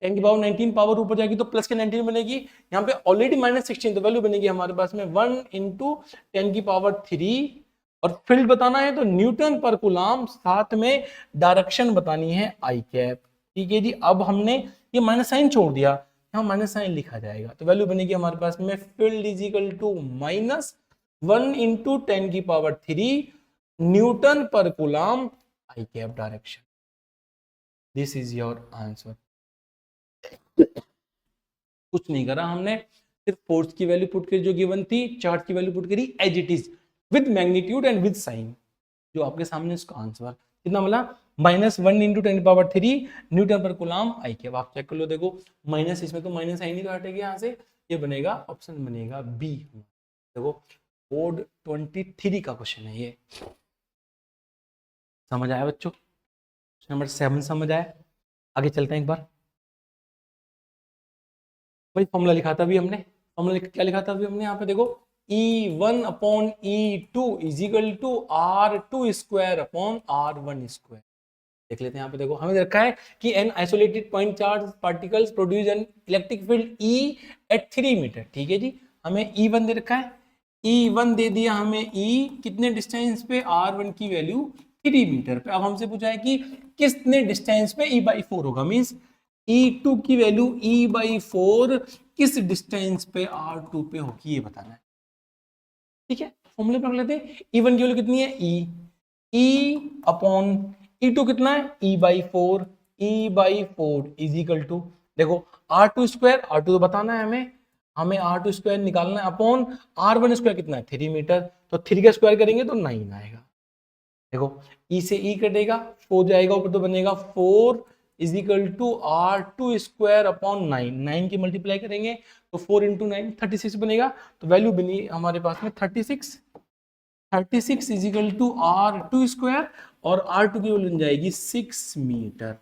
10⁻19 पावर ऊपर जाएगी तो प्लस के 19 बनेगी, यहाँ पे ऑलरेडी -16 तो वैल्यू बनेगी हमारे पास में 1 इंटू 10⁻3। और फील्ड बताना है तो न्यूटन पर कूलम, साथ में डायरेक्शन बतानी है आई कैप। ठीक है जी, अब हमने ये माइनस साइन छोड़ दिया, यहाँ माइनस साइन लिखा जाएगा, तो वैल्यू बनेगी हमारे पास में field is equal to -1 into 10⁻3 newton पर coulomb I cap direction. This is your answer. कुछ नहीं करा हमने, सिर्फ फोर्स की वैल्यू पुट करी जो गिवन थी, चार्ज की वैल्यू पुट करी as it is with magnitude and with sign, जो आपके सामने इसका आंसर कितना मिला -1 इंटू 10⁻3 न्यूटन पर कूलम आई कैप। आप चेक कर लो, देखो माइनस, इसमें तो माइनस साइन ही तो हटेगा यहाँ से, ये बनेगा ऑप्शन बनेगा बी। देखो बोर्ड 23 का क्वेश्चन है ये, समझ आया बच्चों। नंबर 7 समझ आया? आगे चलते हैं एक बार। भाई फॉर्मूला लिखा था अभी हमने, फॉर्मूला क्या लिखा था अभी हमने, यहाँ पे देखो E1 upon E2 is equal to R2 square upon R1 square. देख लेते हैं यहाँ पे, देखो हमें रखा है कि an isolated point charge particles produce an electric field E at 3 metre. ठीक है जी, हमें E1 दे रखा है, E1 दे दिया हमें, E कितने डिस्टेंस पे, R1 की वैल्यू 3 मीटर पे। अब हमसे पूछा है कि कितने डिस्टेंस पे E/4 होगा, मीन्स E2 की वैल्यू E/4 किस डिस्टेंस पे R2 पे होगी, ये बताना है। ठीक है, फॉर्मूले पर लेते हैं। E1 की वैल्यू कितनी है, E अपॉन E2 कितना है, E/4, E/4 is equal to, देखो R2 स्क्वायर, R2 तो बताना है हमें, हमें R2 स्क्वायर निकालना है अपॉन R1 स्क्वायर कितना है 3 मीटर, तो 3 का स्क्वायर करेंगे तो 9 आएगा। देखो E से E कटेगा, 4 जाएगा ऊपर तो बनेगा 4 is equal to R2 square upon 9, 9 की मल्टीप्लाई करेंगे तो 4 इंटू 9 36 बनेगा। तो वैल्यू बनी हमारे पास में 36, 36 is equal to R2 square, और R2 की वैल्यू बन जाएगी 6 मीटर।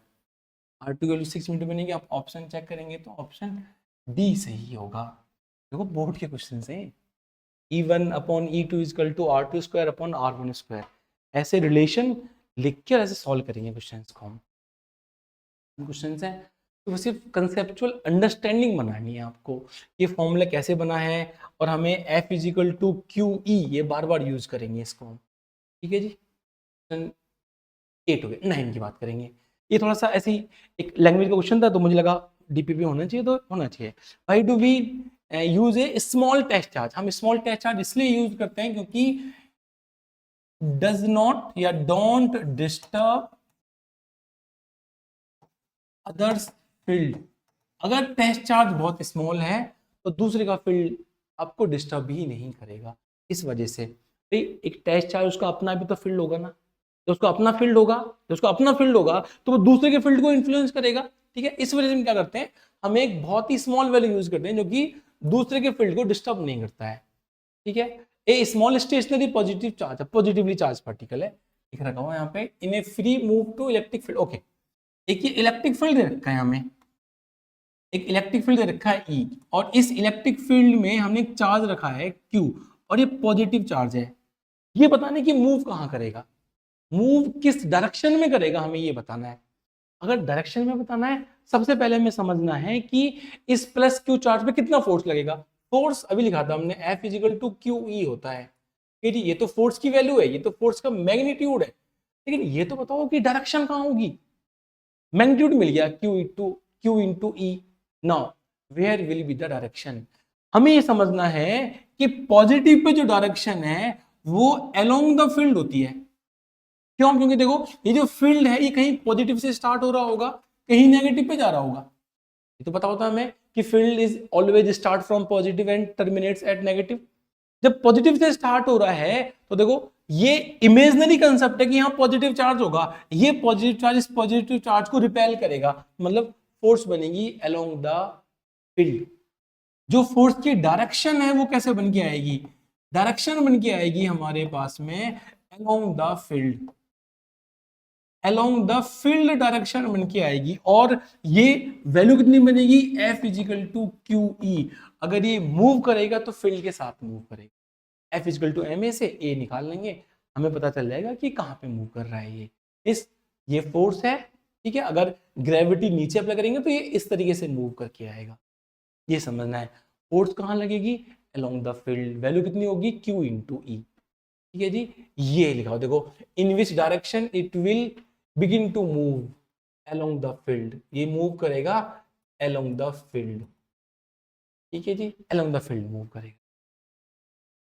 R2 की वैल्यू 6 मीटर बनेगी। आप ऑप्शन चेक करेंगे तो ऑप्शन डी सही होगा। देखो बोर्ड के क्वेश्चन है, E1 upon E2 is equal to R2 square upon R1 square, ऐसे रिलेशन लिख के ऐसे सॉल्व करेंगे क्वेश्चंस को हम। क्वेश्चंस हैं तो सिर्फ कंसेप्चुअल अंडरस्टैंडिंग बनानी है आपको, ये फॉर्मूला कैसे बना है, और हमें F is equal to QE ये बार बार यूज करेंगे इसको हम। ठीक है जी, 8 हो गए, 9 की बात करेंगे। ये थोड़ा सा ऐसी एक लैंग्वेज का क्वेश्चन था तो मुझे लगा डीपीपी होना चाहिए, तो होना चाहिए। Why do we use a small test charge, हम स्मॉल टेस्ट चार्ज इसलिए यूज करते हैं क्योंकि डज नॉट या डोंट डिस्टर्ब अदर्स फील्ड। अगर टेस्ट चार्ज बहुत स्मॉल है तो दूसरे का फील्ड आपको डिस्टर्ब ही नहीं करेगा। इस वजह से भाई एक टेस्ट चार्ज उसका अपना भी तो फील्ड होगा ना, तो उसका अपना फील्ड होगा, तो उसका अपना फील्ड होगा तो वो दूसरे के फील्ड को इन्फ्लुएंस करेगा। ठीक है, इस वजह से हम क्या करते हैं, हम एक बहुत ही स्मॉल वैल्यू यूज करते हैं जो कि दूसरे के फील्ड को डिस्टर्ब नहीं करता है। ठीक है, a small stationary positive charge है, पॉजिटिवली चार्ज पार्टिकल है, लिख रखा हुआ यहाँ पे, in a free move to electric field. Okay, एक ये इलेक्ट्रिक फील्ड दे रखा है हमें, एक इलेक्ट्रिक फील्ड दे रखा है E, और इस इलेक्ट्रिक फील्ड में हमने एक चार्ज रखा है Q, और ये पॉजिटिव चार्ज है। ये बताने की मूव कहाँ करेगा, मूव किस डायरेक्शन में करेगा, हमें ये बताना है। अगर डायरेक्शन में बताना है, सबसे पहले हमें समझना है कि इस प्लस Q चार्ज पे कितना फोर्स लगेगा। फोर्स अभी लिखा था हमने, F इजिकल टू QE होता है। ये तो फोर्स की वैल्यू है, ये तो फोर्स का मैग्नीट्यूड है, लेकिन ये तो बताओ कि डायरेक्शन कहाँ होगी। मैग्नीट्यूड मिल गया Q into E, now where will be the direction. हमें ये समझना है कि पॉजिटिव पे जो डायरेक्शन है वो अलोंग द फील्ड होती है। क्यों, क्योंकि देखो ये जो फील्ड है ये कहीं पॉजिटिव से स्टार्ट हो रहा होगा, कहीं नेगेटिव पे जा रहा होगा। ये तो पता होता है हमें कि field is always start from positive and terminates at negative. जब पॉजिटिव से स्टार्ट हो रहा है तो देखो ये इमेजिनरी कंसेप्ट है कि यहाँ पॉजिटिव चार्ज होगा, ये पॉजिटिव चार्ज इस पॉजिटिव चार्ज को रिपेल करेगा, मतलब फोर्स बनेगी अलोंग द फील्ड। जो फोर्स की डायरेक्शन है वो कैसे बन के आएगी, डायरेक्शन बन के आएगी हमारे पास में along the field, along the field direction बन के आएगी। और ये वैल्यू कितनी बनेगी, F इजिकल टू QE। अगर ये मूव करेगा तो फील्ड के साथ मूव करेगा, F इजिकल टू MA से A निकाल लेंगे, हमें पता चल जाएगा कि कहाँ पे मूव कर रहा है ये फोर्स है। ठीक है, अगर ग्रेविटी नीचे अप्लाई करेंगे तो ये इस तरीके से मूव करके आएगा, ये समझना है। फोर्स कहाँ लगेगी, अलोंग द फील्ड, वैल्यू कितनी होगी Q इंटू E। ठीक है जी, ये लिखा देखो, in which direction it will begin to move along the field, ये मूव करेगा अलोंग द फील्ड। ठीक है जी, अलोंग द फील्ड मूव करेगा।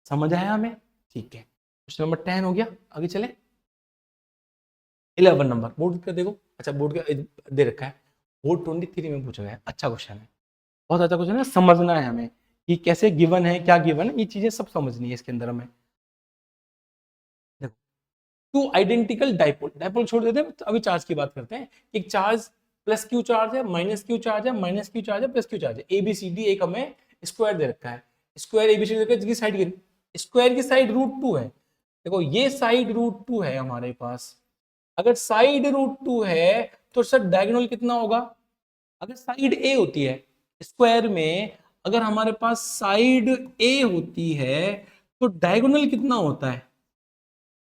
समझ आया हमें? ठीक है, क्वेश्चन नंबर 10 हो गया, आगे चले। 11 नंबर बोर्ड का देखो, अच्छा बोर्ड का दे रखा है, बोर्ड 23 में पूछा गया, अच्छा क्वेश्चन है, बहुत अच्छा क्वेश्चन है। समझना है हमें कि कैसे गिवन है, क्या गिवन है, ये चीजें सब समझनी है इसके अंदर हमें। देखो टू आइडेंटिकल डाइपोल, डाइपोल छोड़ देते हैं, तो अभी चार्ज की बात करते हैं। एक चार्ज प्लस क्यू चार्ज है, माइनस क्यू चार्ज है, माइनस क्यू चार्ज है, प्लस क्यू चार्ज है, ABCD एक हमें स्क्वायर दे रखा है, स्क्वायर ABCD दे रखा है जिसकी साइड, स्क्वायर की साइड √2 है। देखो ये साइड √2 है हमारे पास, अगर साइड √2 है तो सर डायगोनल कितना होगा? अगर साइड ए होती है स्क्वायर में, अगर हमारे पास साइड ए होती है तो डायगोनल कितना होता है?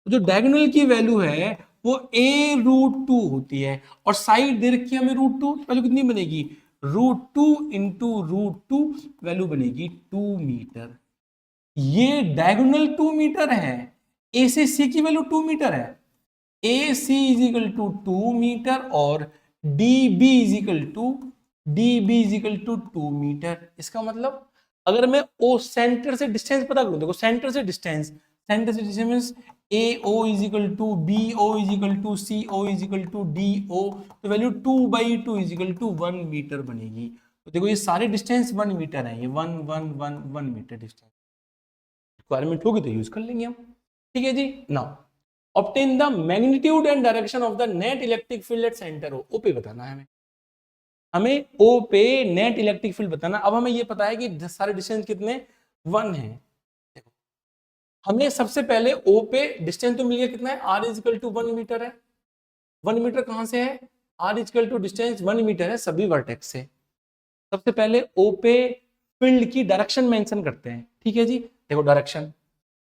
जो डायगोनल की वैल्यू है वो a√2 होती है, और साइड दे रखी है हमें √2, वैल्यू कितनी बनेगी? √2 इंटू √2, वैल्यू बनेगी 2 मीटर। ये डायगोनल 2 मीटर है, ए से सी की वैल्यू 2 मीटर है, A C is equal to 2 metre और D B is equal to 2 metre. इसका मतलब अगर मैं ओ सेंटर से डिस्टेंस पता करूं, देखो सेंटर से distance means A O is equal to B O is equal to C O is equal to D O, तो value 2/2 is equal to 1 meter बनेगी। तो देखो ये सारे डिस्टेंस 1 मीटर है, ये 1 मीटर डिस्टेंस। रिक्वायरमेंट होगी तो यूज कर लेंगे हम। ठीक है जी। Now obtain the magnitude and direction of the net electric field at center O पे बताना है हमें ओ पे नेट इलेक्ट्रिक फील्ड बताना। अब हमें ये पता है कि सारे डिस्टेंस कितने 1 है। देखो हमें सबसे पहले ओ पे डिस्टेंस तो मिल गया, कितना है? r is equal to 1 metre है। 1 मीटर कहां से है? r is equal to distance 1 metre है सभी वर्टेक्स से। सबसे पहले ओ पे फील्ड की डायरेक्शन मेंशन करते हैं। ठीक है जी। देखो direction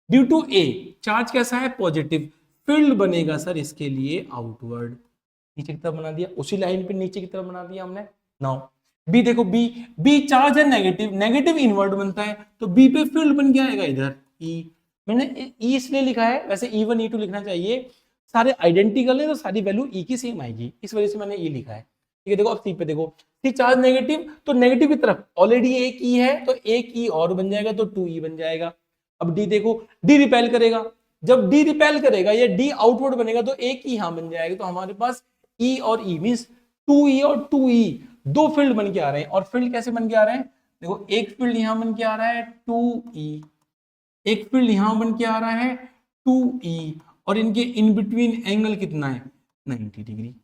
due to a charge कैसा है? पॉजिटिव। फील्ड बनेगा सर इसके लिए आउटवर्ड, नीचे की तरफ बना दिया, उसी लाइन पे नीचे की तरफ बना दिया हमने। नाउ बी देखो, बी चार्ज है नेगेटिव, नेगेटिव इनवर्ड बनता है, तो बी पे फील्ड बन के आएगा इधर ई। मैंने ई इसलिए लिखा है, वैसे E1 E2 लिखना चाहिए, सारे आइडेंटिकल है तो सारी वैल्यू ई की सेम आएगी, इस वजह से मैंने ई लिखा है। ठीक है। देखो अब सी पे देखो, सी चार्ज नेगेटिव, तो नेगेटिव की तरफ ऑलरेडी एक ई है तो एक ई और बन जाएगा तो 2E बन जाएगा। अब डी देखो, डी रिपेल करेगा, जब डी रिपेल करेगा या डी आउटवर्ड बनेगा तो एक ई यहां बन जाएगा, तो हमारे पास ई और ई मींस 2E और 2E दो फील्ड बन के आ रहे हैं। और फील्ड कैसे बन के आ रहे हैं? देखो एक फील्ड यहां बन के आ रहा है 2E, एक फील्ड यहां बन के आ रहा है 2E, और इनके इन बिटवीन एंगल कितना है? 90 डिग्री।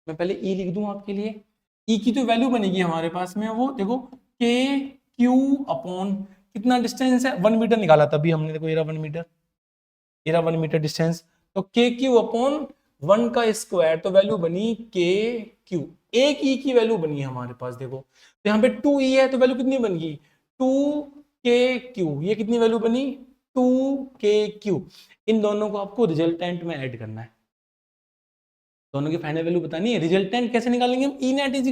मैं पहले E लिख दूं आपके लिए। E की जो वैल्यू बनेगी हमारे पास में वो देखो के क्यू अपॉन कितना डिस्टेंस है? 1 मीटर निकाला तभी हमने, देखो ये 1 मीटर, ये 1 मीटर डिस्टेंस, तो के क्यू अपॉन 1 का स्क्वायर, तो वैल्यू बनी के क्यू। एक ई की वैल्यू बनी है हमारे पास, देखो तो यहाँ पे 2E है तो वैल्यू कितनी बन गई? 2KQ। ये कितनी वैल्यू बनी? 2KQ। इन दोनों को आपको रिजल्टेंट में ऐड करना है, दोनों की फाइनल वैल्यू बतानी है। रिजल्टेंट कैसे निकालेंगे हम? E net is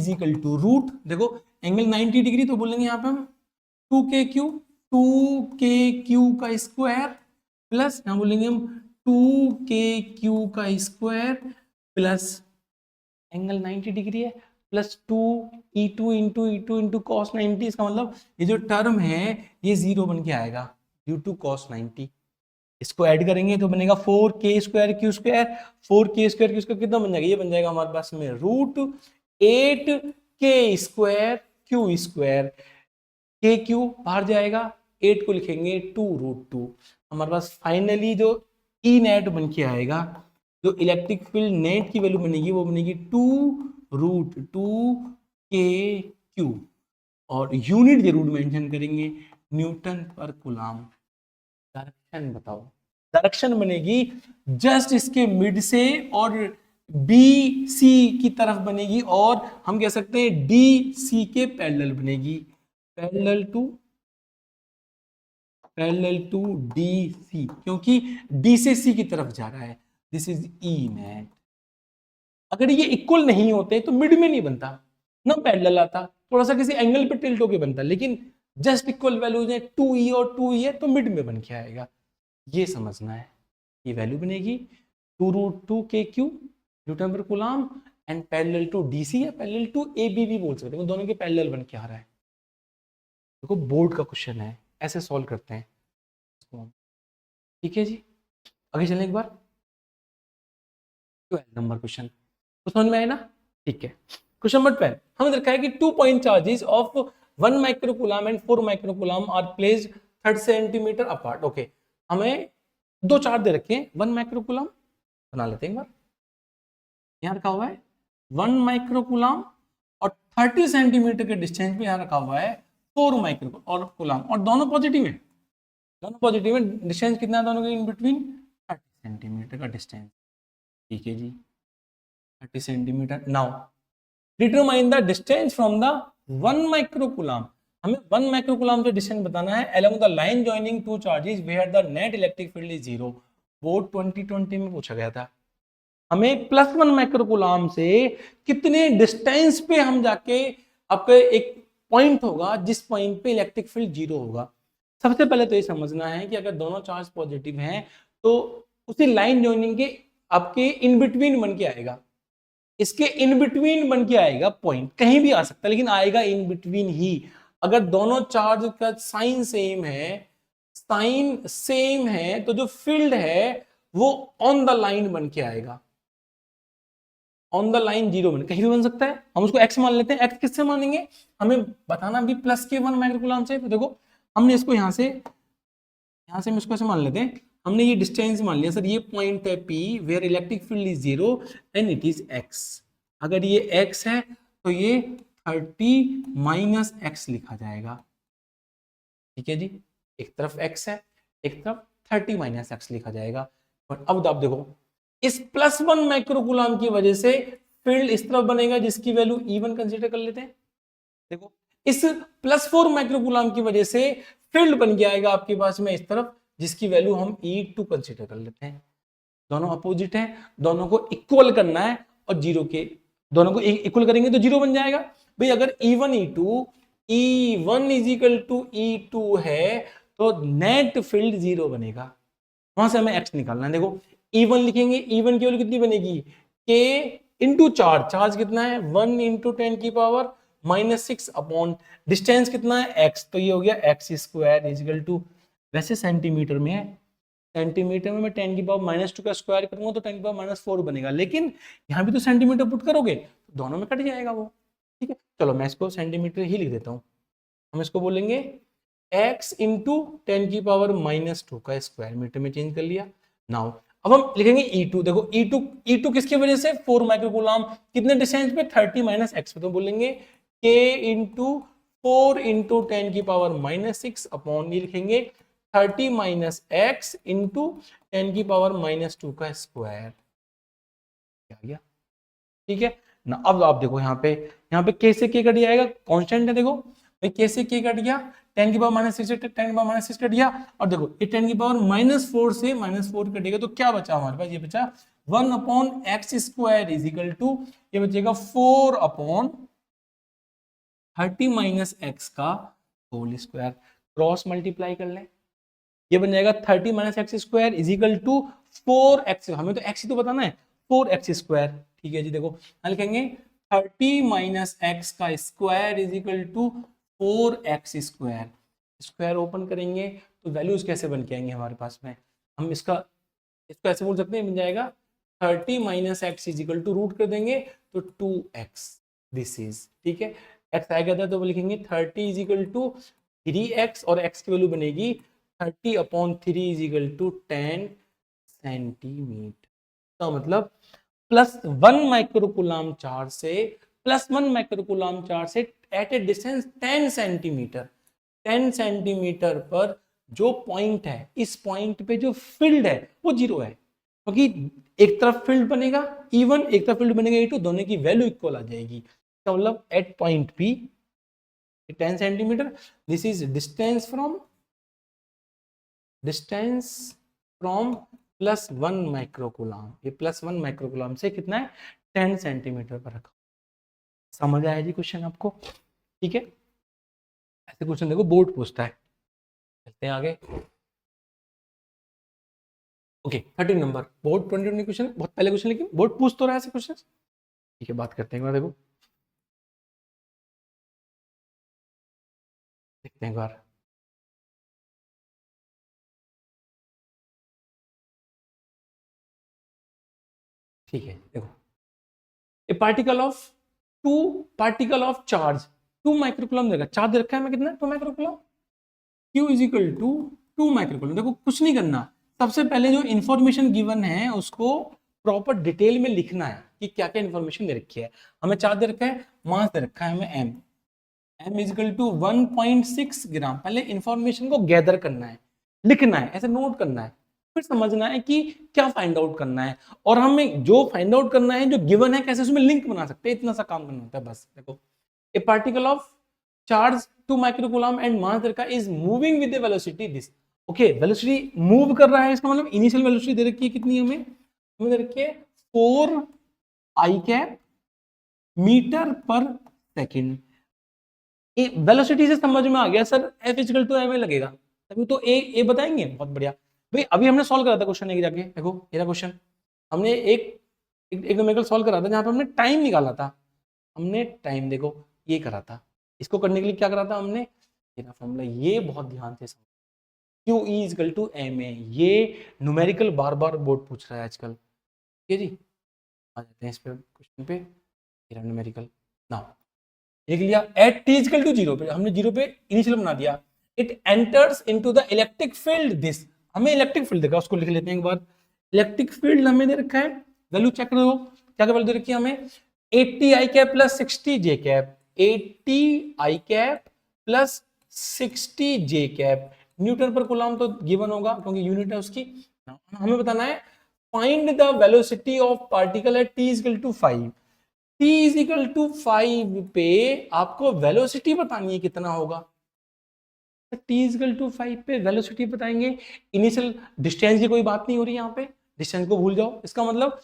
equal to root, देखो एंगल 90 डिग्री, तो बोलेंगे यहाँ पे हम 2KQ का स्क्वायर प्लस, यहाँ बोलेंगे हम 2KQ का स्क्वायर प्लस एंगल 90 डिग्री है प्लस 2E2 इंटू कॉस 90। इसका मतलब ये जो टर्म है ये 0 बन के आएगा ड्यू टू कॉस 90। इसको ऐड करेंगे तो बनेगा 4K² Q square, 4K² Q square कितना बन जाएगा? ये बन जाएगा हमारे पास में √8K² Q स्क्वायर। KQ बाहर जाएगा, 8 को लिखेंगे 2√2। हमारे पास फाइनली जो ई नेट बन के आएगा, जो इलेक्ट्रिक फील्ड नेट की वैल्यू बनेगी वो बनेगी 2√2KQ, और यूनिट जरूर मेंशन करेंगे, न्यूटन पर कूलम। डायरेक्शन बताओ, डायरेक्शन बनेगी जस्ट इसके मिड से और बी सी की तरफ बनेगी, और हम कह सकते हैं डी सी के पैरेलल बनेगी, पैरेलल टू डी सी, क्योंकि डी से सी की तरफ जा रहा है। This is E net. अगर ये इक्वल नहीं होते तो मिड में नहीं बनता ना, पैरेलल आता, थोड़ा सा किसी एंगल पे टिल्ट होके बनता, लेकिन जस्ट इक्वल वैल्यूज है 2E और 2E है तो मिड में बन के आएगा, ये समझना है। ये वैल्यू बनेगी 2√2KQ न्यूटन पर coulomb and parallel to DC या पैरेलल टू AB भी बोल सकते हैं, दोनों के पैरेलल बन के आ रहा है। देखो बोर्ड का क्वेश्चन है, ऐसे सॉल्व करते हैं। ठीक है जी, आगे चलें एक बार। 12 नंबर क्वेश्चन तो समझ में आए ना? ठीक है। क्वेश्चन नंबर 12 हमें देखा है कि 2 point charges of 1 microcoulomb and 4 microcoulomb are placed 30 centimetre apart. Okay, हमें दो चार्ज दे रखे हैं, 1 माइक्रोकूलम बना लेते हैं एक बार। यहाँ रखा हुआ है 1 माइक्रोकूलम और 30 सेंटीमीटर के डिस्टेंस पे यहाँ रखा हुआ है 4 माइक्रोकूलम, और दोनों पॉजिटिव है, डिस्टेंस कितना है दोनों के इन बिटवीन सेंटीमीटर का डिस्टेंस, ठीक है जी 30 centimetre. Now determine the distance from the 1 microcoulomb, हमें 1 माइक्रोकूलम से डिस्टेंस बताना है along the line joining two charges where the net electric field is zero. Board 2020 में पूछा गया था, हमें +1 माइक्रोकूलम से कितने डिस्टेंस पे हम जाके आपके एक पॉइंट होगा जिस पॉइंट पे इलेक्ट्रिक फील्ड जीरो होगा। सबसे पहले तो ये समझना है कि अगर दोनों चार्ज पॉजिटिव हैं तो उसी लाइन जॉइनिंग के आपके इन बिटवीन बन के आएगा, इसके इन बिटवीन बन के आएगा पॉइंट, कहीं भी आ सकता है लेकिन आएगा इन बिटवीन ही। अगर दोनों चार्ज का साइन सेम है, साइन सेम है तो जो फील्ड है वो ऑन द लाइन बन के आएगा, ऑन द लाइन जीरो बन, कहीं भी बन सकता है। हम उसको एक्स मान लेते हैं, एक्स किससे मानेंगे, हमें बताना भी +1 माइक्रोकूलम से। तो देखो हमने इसको यहां से हम इसको ऐसे मान लेते हैं, हमने ये डिस्टेंस मान लिया सर, ये पॉइंट है P where electric field is zero and it is x। अगर ये x है तो ये 30 माइनस x लिखा जाएगा, ठीक है जी, एक तरफ x है एक तरफ 30 माइनस x लिखा जाएगा। और अब आप देखो इस +1 माइक्रोकूलम की वजह से फील्ड इस तरफ बनेगा जिसकी वैल्यू E1 कंसीडर कर लेते हैं। देखो इस +4 माइक्रोकूलम की वजह से फील्ड बन के आएगा आपके पास में इस तरफ जिसकी वैल्यू हम E2 कंसीडर कर लेते हैं। दोनों अपोजिट है, दोनों को इक्वल करना है और जीरो के दोनों को इक्वल करेंगे तो जीरो बन जाएगा। भाई अगर E1 E1 is equal to E2 है तो नेट फील्ड जीरो बनेगा, वहां से हमें x निकालना है। देखो E1 लिखेंगे, E1 की वैल्यू कितनी बनेगी, k इंटू चार्ज, चार्ज कितना है 1 इंटू 10 की पावर -6 अपॉन डिस्टेंस कितना है x, तो ये हो गया x स्क्वायर इजिकल टू, वैसे सेंटीमीटर में है, सेंटीमीटर में मैं 10 की पावर -2 का स्क्वायर करूंगा तो 10 की पावर -4 बनेगा, लेकिन यहाँ भी तो सेंटीमीटर पुट करोगे तो दोनों में कट जाएगा वो, ठीक है। चलो मैं इसको सेंटीमीटर ही लिख देता हूँ, हम इसको बोलेंगे x इंटू 10 की पावर -2 का स्क्वायर, मीटर में चेंज कर लिया। नाउ अब हम लिखेंगे E2, देखो E2 किसकी वजह से 4 माइक्रोकूलम, कितने डिस्टेंस पे 30 माइनस x पे, तो बोलेंगे k इंटू 4 इंटू 10 की पावर -6 अपॉन ये लिखेंगे 30 माइनस x इंटू 10 की पावर -2 का स्क्वायर, आ गया, ठीक है ना। अब आप देखो यहाँ पे k से k कट जाएगा, कांस्टेंट है, देखो भाई k से k कट गया, 10 की पावर -6 से 10 की पावर -6 कट गया, और देखो ये 10 की पावर -4 से -4 कटेगा तो क्या बचा हमारे पास, ये बचा 1 upon x square is equal to, ये बचेगा 4 अपॉन 30 माइनस एक्स का होल स्क्वायर, क्रॉस मल्टीप्लाई कर ले, ये बन जाएगा 30 minus x square is equal to 4x, हमें तो x ही तो बताना है 4x स्क्वायर, ठीक है जी। देखो लिखेंगे 30 माइनस एक्स का square is equal to 4x square, square open करेंगे तो वैल्यूज कैसे बन के आएंगे हमारे पास में, हम इसको ऐसे बोल सकते हैं, बन जाएगा 30 minus x is equal to root कर देंगे तो 2x, दिस इज, ठीक है। x आएगा था तो वो लिखेंगे 30 इज इक्वल टू 3x और x की वैल्यू बनेगी 30 upon 3 is equal to 10 centimetre, तो मतलब +1 माइक्रोकूलम चार्ज से +1 माइक्रोकूलम चार्ज से at a distance 10 centimetre, 10 centimetre पर जो पॉइंट है, इस पॉइंट पे जो फील्ड है वो जीरो है, क्योंकि एक तरफ फील्ड बनेगा E1, एक तरफ फील्ड बनेगा E2, दोनों की वैल्यू इक्वल आ जाएगी, तो मतलब at point P 10 centimetre, this is distance from +1 microcoulomb, ये +1 माइक्रोकूलम से कितना है 10 सेंटीमीटर पर रखा। समझ आया जी क्वेश्चन आपको, ठीक है। ऐसे क्वेश्चन देखो बोर्ड पूछता है, चलते हैं आगे। ओके 13 नंबर बोर्ड 20 क्वेश्चन, बहुत पहले क्वेश्चन लेकिन बोर्ड पूछ तो रहा है ऐसे क्वेश्चन, ठीक है। बात करते हैं, देखो देखते हैं एक बार, ठीक है। देखो a particle of charge 2 microcoulomb देगा, चार्ज रखा है मैं कितना 2 microcoulomb, Q is equal to 2 microcoulomb. देखो कुछ नहीं करना, सबसे पहले जो इन्फॉर्मेशन गिवन है उसको प्रॉपर डिटेल में लिखना है कि क्या क्या इन्फॉर्मेशन दे रखी है। हमें चार्ज दे रखा है, मास दे रखा है हमें m इज इक्वल टू 1.6 ग्राम। पहले इन्फॉर्मेशन को गैदर करना है, लिखना है, ऐसे नोट करना है, फिर समझना है कि क्या फाइंड आउट करना है, और हमें जो फाइंड आउट करना है जो गिवन है कैसे उसमें लिंक बना सकते हैं, इतना सा काम करना होता है बस। देखो, a particle of charge 2 microcoulomb and mass का is moving with the velocity this. Okay, velocity move कर रहा है, इसका मतलब इनिशियल वेलोसिटी दे रखी है कितनी, हमें दे रखी है 4 i cap metre per second. Velocity से समझ में आ गया sir, F is equal to M लगेगा, तभी तो ए बताएंगे। बहुत बढ़िया भाई, अभी हमने सॉल्व करा था क्वेश्चन एक जाके, देखो मेरा क्वेश्चन हमने एक न्यूमेरिकल सॉल्व करा था जहां पे हमने टाइम निकाला था। हमने टाइम देखो ये करा था, इसको करने के लिए क्या करा था हमने, ये फॉर्मूला, ये बहुत ध्यान से समझ, Q E is equal to M A, ये न्यूमेरिकल बार बार बोर्ड पूछ रहा है आजकल। ठीक है जी, आ जाते हैं इस पे क्वेश्चन पे, न्यूमेरिकल नाउ लिख लिया at T equal to zero पे, हमने जीरो पे इनिशियल बना दिया। It enters into the electric field this, हमें इलेक्ट्रिक फील्ड देखा, उसको लिख लेते हैं एक बार। इलेक्ट्रिक फील्ड हमें दे रखा है, वैल्यू चेक करो क्या क्या वैल्यू दे रखी है हमें, 80 i cap plus 60 j cap, 80 i cap plus 60 j cap, newton पर कूलम तो गिवन होगा क्योंकि यूनिट है उसकी। हमें बताना है find the velocity of particle at T equal to 5। t is equal to 5 पे आपको वेलोसिटी बतानी है कितना होगा, t इज इक्वल टू 5 पे वेलोसिटी बताएंगे। इनिशियल डिस्टेंस की कोई बात नहीं हो रही यहाँ पे, डिस्टेंस को भूल जाओ। इसका मतलब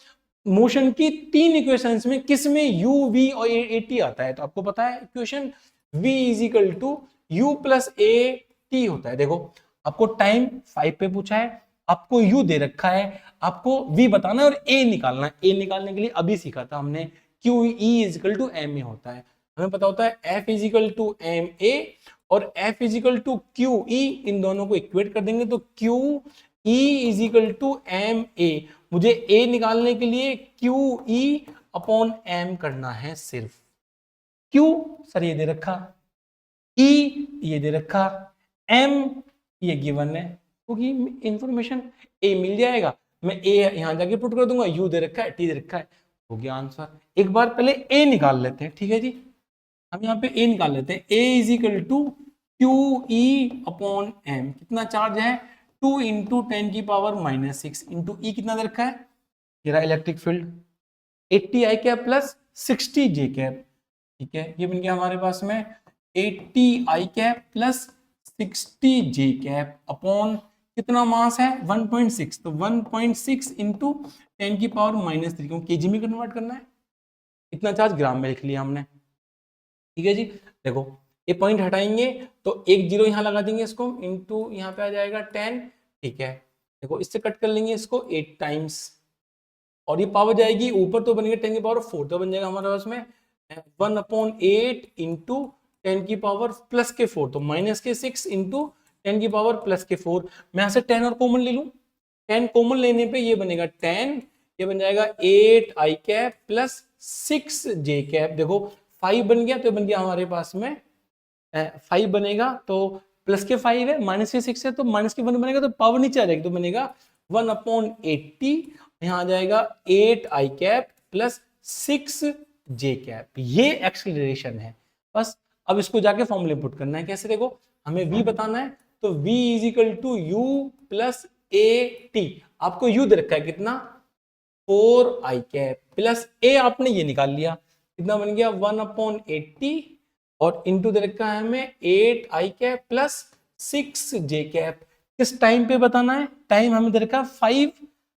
मोशन की तीन इक्वेशंस में किस में u v और a t आता है, तो आपको पता है equation v is equal to u plus a t होता है। देखो आपको टाइम 5 पे पूछा है, आपको u दे रखा है, आपको v बताना है और a निकालना है। a निकालने के लिए अभी सीखा था हमने, Q E is equal to M A होता है, हमें पता होता है F is equal to M A और F is equal to Q E, इन दोनों को इक्वेट कर देंगे तो Q E is equal to M A. मुझे ए निकालने के लिए क्यू ई अपॉन एम करना है सिर्फ। क्यू सर ये दे रखा, ई ये दे रखा, एम ये गिवन है, क्योंकि इंफॉर्मेशन ए मिल जाएगा, मैं ए यहां जाके पुट कर दूंगा, यू दे रखा है, टी दे रखा है, हो गया आंसर। एक बार पहले ए निकाल लेते हैं, ठीक है जी, हम यहाँ पे ए निकाल लेते हैं। A is equal to Q E upon M, कितना चार्ज है 2 इंटू 10 की पावर -6 इंटू ई कितना दे रखा है, ये electric field 80 i cap plus 60 j cap. ठीक है, ये बन गया हमारे पास में 80 i cap plus 60 j cap upon कितना मास है 1.6, तो 1.6 इंटू 10 की पावर -3, क्योंकि केजी में कन्वर्ट करना है, इतना चार्ज ग्राम में लिख लिया हमने। ठीक है जी, देखो ये पॉइंट हटाएंगे तो एक जीरो यहाँ लगा देंगे इसको, इंटू यहाँ पे आ जाएगा 10। ठीक है, देखो इससे कट कर लेंगे इसको 8 टाइम्स, और ये पावर जाएगी ऊपर तो बनेगा 10 की पावर 4, तो बन जाएगा हमारे पास में 1/8 इंटू 10 की पावर प्लस के 4, तो माइनस के 6 इंटू 10 की पावर प्लस के 4। मैं यहाँ से 10 और कॉमन ले लूँ, 10 कॉमन लेने पे ये बनेगा 10, ये बन जाएगा 8 आई कैप प्लस 6 जे कैप। देखो 5 बन गया तो बन गया हमारे पास में 5 बनेगा, तो प्लस के 5 है, माइनस के 6 है, तो माइनस के 1 बनेगा, तो पावर नीचे आ जाएगी, तो बनेगा 1/80, यहाँ आ जाएगा 8 आई कैप प्लस 6 जे कैप। ये एक्सेलरेशन है बस। अब इसको जाके फॉर्मूले पुट करना है, कैसे, देखो हमें v बताना है, तो v is equal to U plus A T, आपको u दे रखा है कितना 4 आई कैप प्लस a आपने ये निकाल लिया, कितना बन गया 1/80, और इंटू दे रखा है हमें 8 आई कैप प्लस 6 जे कैप। किस टाइम पे बताना है, टाइम हमें दे रखा 5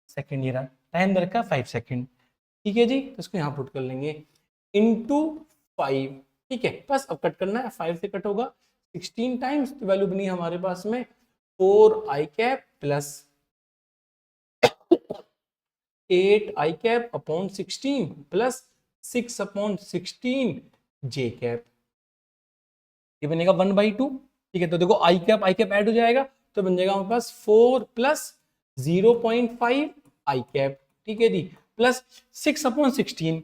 सेकेंड, ये रहा टाइम दे रखा 5 सेकेंड। ठीक है जी, तो इसको यहाँ पुट कर लेंगे इंटू 5। ठीक है, बस अब कट करना है, 5 से कट होगा 16 टाइम्स, तो वैल्यू बनी हमारे पास में 4 i cap plus 8 I cap upon 16 plus 6 upon 16 J cap, ये बनेगा 1/2। ठीक है, तो देखो आई कैप ऐड हो जाएगा, तो बन जाएगा हमारे पास 4 प्लस 0.5 आई कैप। ठीक है जी, प्लस 6 अपॉन 16,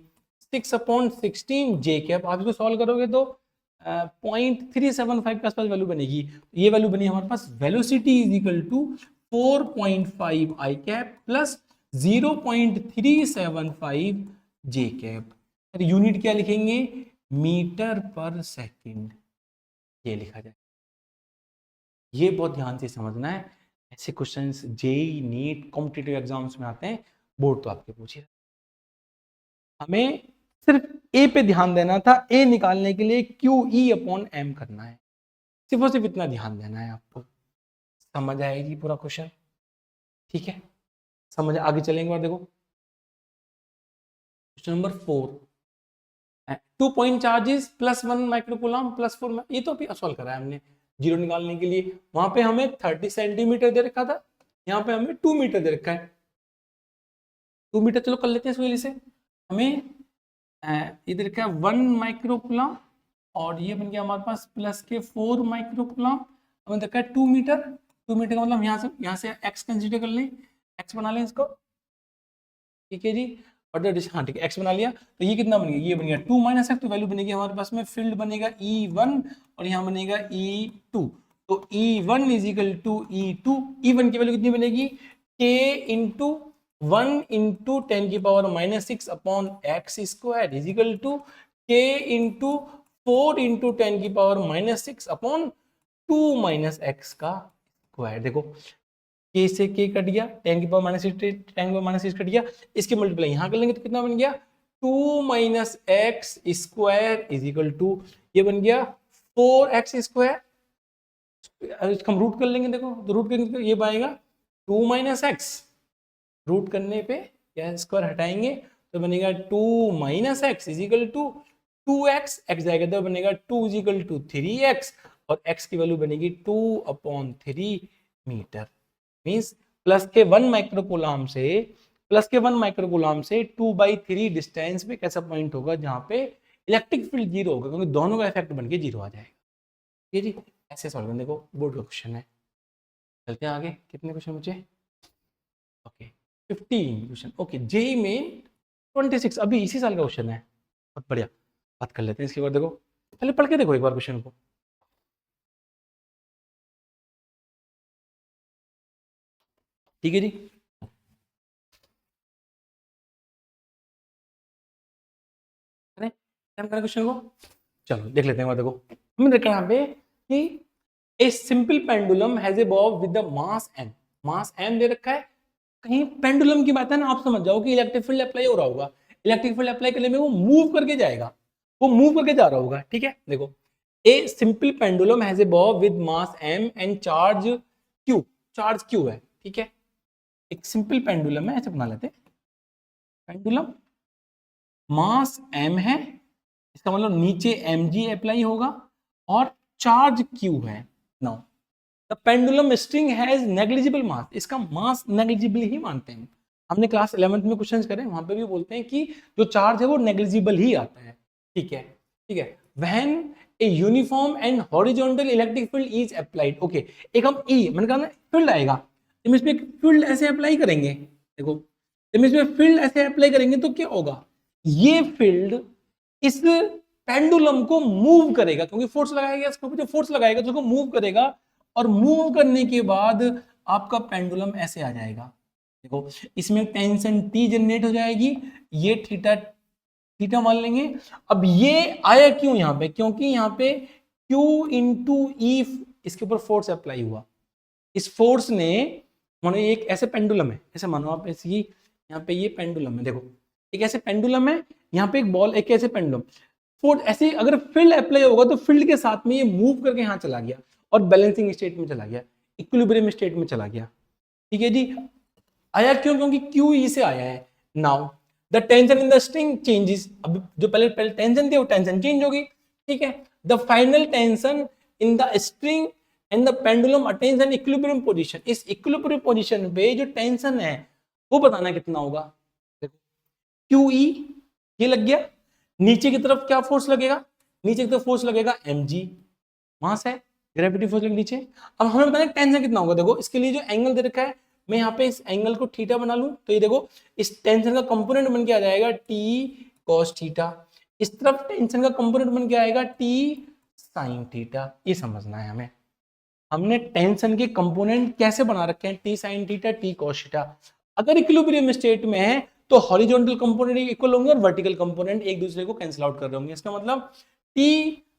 6 अपॉन 16 जे कैप। आप इसको सॉल्व करोगे तो 0.375 के आसपास वैल्यू बनेगी। ये वैल्यू बनी हमारे पास, velocity is equal to 4.5 I cap plus 0.375 J cap. Unit क्या लिखेंगे, मीटर पर सेकेंड, ये लिखा जाए। ये बहुत ध्यान से समझना है, ऐसे questions JEE NEET competitive exams में आते हैं, बोर्ड तो आपके पूछे। हमें सिर्फ ए पे ध्यान देना था, ए निकालने के लिए क्यू ई अपॉन एम करना है, सिर्फ और सिर्फ इतना ध्यान देना है आपको। समझ आएगी पूरा क्वेश्चन, ठीक है। समझ आगे चलेंगे और देखो question number 4, 2 point charges plus 1 microcoulomb plus 4, ये तो अभी सॉल्व करा है हमने जीरो निकालने के लिए। वहां पे हमें 30 सेंटीमीटर दे रखा था, यहाँ पे हमें 2 मीटर दे रखा है। 2 मीटर चलो कर लेते हैं इसको से। हमें इधर क्या 1 माइक्रोकूलम और ये बन गया हमारे पास प्लस के 4 माइक्रोकूलम, हमें देखा है 2 मीटर। 2 मीटर का मतलब यहाँ से x कंसीडर कर लें, x बना लें इसको, ठीक है जी। और हाँ ठीक है, x बना लिया, तो ये कितना बन गया, ये बन गया 2 माइनस एक्स, तो वैल्यू बनेगी हमारे पास में, फील्ड बनेगा E1 और यहाँ बनेगा E2। तो E1 is equal to E2, E1 की वैल्यू कितनी बनेगी, k इंटू 1 इंटू 10 की power minus 6 upon x square is equal to k into 4 into 10 की power minus 6 upon 2 minus x का स्क्वायर। देखो k से k कट गया, 10 की पावर माइनस 6, 10 की पावर माइनस 6 कट गया, इसकी मल्टीप्लाई यहाँ कर लेंगे तो कितना बन गया, 2 minus x square is equal to, ये बन गया 4x स्क्वायर। इसका हम रूट कर लेंगे, देखो तो रूट करने ये पाएगा 2 माइनस एक्स, रूट करने पे क्या स्क्वायर हटाएंगे तो बनेगा 2 minus x is equal to 2x, x जाएगा तो बनेगा 2 इज इक्वल टू 3x, और x की वैल्यू बनेगी 2/3 मीटर। मींस प्लस के 1 माइक्रोकूलम से, प्लस के 1 माइक्रोकूलम से 2/3 डिस्टेंस पे कैसा पॉइंट होगा जहां पे इलेक्ट्रिक फील्ड जीरो होगा, क्योंकि दोनों का इफेक्ट बन के जीरो आ जाएगा। ठीक है जी, ऐसे सॉल्व करने को बोर्ड का क्वेश्चन है। चलते हैं आगे, कितने क्वेश्चन बचे, ओके 15 क्वेश्चन। ओके जेई में 26 अभी इसी साल का क्वेश्चन है, बहुत बढ़िया, बात कर लेते हैं इसके बाद। देखो पहले पढ़ के देखो एक बार क्वेश्चन को, ठीक है जी। क्वेश्चन को चलो देख लेते हैं। देखो हमने देखा यहाँ पे कि a simple pendulum has a Bob with the mass m, mass m दे रखा है। कहीं पेंडुलम की बात है ना, आप समझ जाओ कि इलेक्ट्रिक फील्ड अप्लाई हो रहा होगा, इलेक्ट्रिक फील्ड अप्लाई करने में वो मूव करके जाएगा, वो मूव करके जा रहा होगा, ठीक है। देखो a simple pendulum has a Bob with mass m and charge q, charge q है, ठीक है। एक सिंपल पेंडुलम है, ऐसे बना लेते हैं, पेंडुलम मास m है, इसका मतलब नीचे mg अप्लाई होगा और चार्ज q है। Now the pendulum string has negligible mass, इसका मास नेग्लिजिबल ही मानते हैं। हमने क्लास 11th में क्वेश्चंस करे, वहां पे भी बोलते हैं कि जो चार्ज है वो नेग्लिजिबल ही आता है, ठीक है, ठीक है। When a uniform and horizontal electric field is applied, okay एक हम ई मैंने कहा ना फील्ड आएगा, हम इसमें फील्ड ऐसे अप्लाई करेंगे, देखो हम इसमें फील्ड ऐसे अप्लाई करेंगे तो क्या होगा, ये फील्ड इस पेंडुलम को मूव करेगा, क्योंकि फोर्स लगाएगा, इसके ऊपर जो फोर्स लगाएगा तो उसको मूव करेगा, और मूव करने के बाद आपका पेंडुलम ऐसे आ जाएगा। देखो इसमें टेंशन T जनरेट हो जाएगी, ये थीटा थीटा मान लेंगे। अब ये आया क्यों यहाँ पे, क्योंकि यहाँ पे Q इंटू ई इसके ऊपर फोर्स अप्लाई हुआ, इस फोर्स ने, मानो एक ऐसे पेंडुलम है, ऐसे मानो आप ऐसे ही, यहाँ पे ये पेंडुलम है, देखो एक ऐसे पेंडुलम है, यहाँ पे एक बॉल, एक ऐसे पेंडुलम, फोर्स ऐसे अगर फील्ड अप्लाई होगा तो फील्ड के साथ में ये मूव करके यहाँ चला गया और बैलेंसिंग स्टेट में चला गया, इक्विलिब्रियम स्टेट में चला गया, ठीक है जी। आया क्यों, क्योंकि क्यू ई से आया है। Now the tension in the string changes, अब जो पहले पहले टेंशन थी वो टेंशन चेंज होगी, ठीक है। The final tension in the string and the pendulum attains an equilibrium position, इस इक्विलिब्रियम पोजीशन पे जो टेंशन है वो बताना कितना होगा। देखो क्यू ई ये लग गया, नीचे की तरफ क्या फोर्स लगेगा, नीचे की तरफ फोर्स लगेगा mg, मास है, ग्रेविटी फोर्स लगेगा नीचे। अब हमें बताना टेंशन कितना होगा, देखो इसके लिए जो एंगल दे रखा है, मैं यहाँ पे इस एंगल को थीटा बना लूं तो ये देखो इस टेंशन का कंपोनेंट बन के आ जाएगा t cos थीटा, इस तरफ टेंशन का कंपोनेंट बन के आएगा t sin थीटा। ये समझना है हमें, हमने टेंशन के कंपोनेंट कैसे बना रखे हैं, t sin theta t cos theta. अगर इक्विलिब्रियम स्टेट में है तो हॉरिजॉन्टल कंपोनेंट इक्वल होंगे और वर्टिकल कंपोनेंट एक दूसरे को कैंसिल आउट कर रहे होंगे, इसका मतलब t,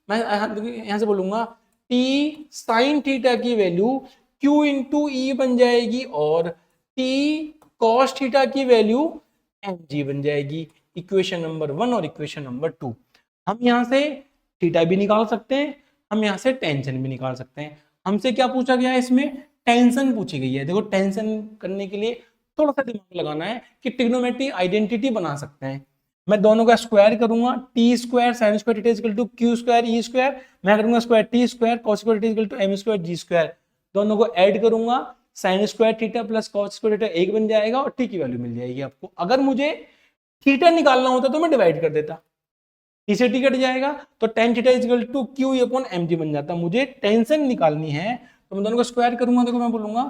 मैं यहां से बोलूंगा t sin थीटा की वैल्यू Q इंटू ई बन जाएगी और T cos थीटा की वैल्यू mg बन जाएगी। इक्वेशन नंबर 1 और इक्वेशन नंबर 2। हम यहाँ से थीटा भी निकाल सकते हैं, हम यहाँ से टेंशन भी निकाल सकते हैं। हमसे क्या पूछा गया है, इसमें टेंशन पूछी गई है। देखो टेंशन करने के लिए थोड़ा सा दिमाग लगाना है कि ट्रिग्नोमेट्री आइडेंटिटी बना सकते हैं। मैं दोनों का स्क्वायर करूंगा, T square sine square theta equal to Q square E square, मैं करूंगा square T square cos square theta equal to M square G square. दोनों को ऐड करूंगा, sine square theta plus cos square theta एक बन जाएगा और T की वैल्यू मिल जाएगी आपको। अगर मुझे थीटा निकालना होता तो मैं डिवाइड कर देता, टी से टी कट जाएगा तो tan theta equal to Q upon M G बन जाता। मुझे टेंशन निकालनी है तो मैं दोनों को स्क्वायर करूंगा। देखो मैं बोलूंगा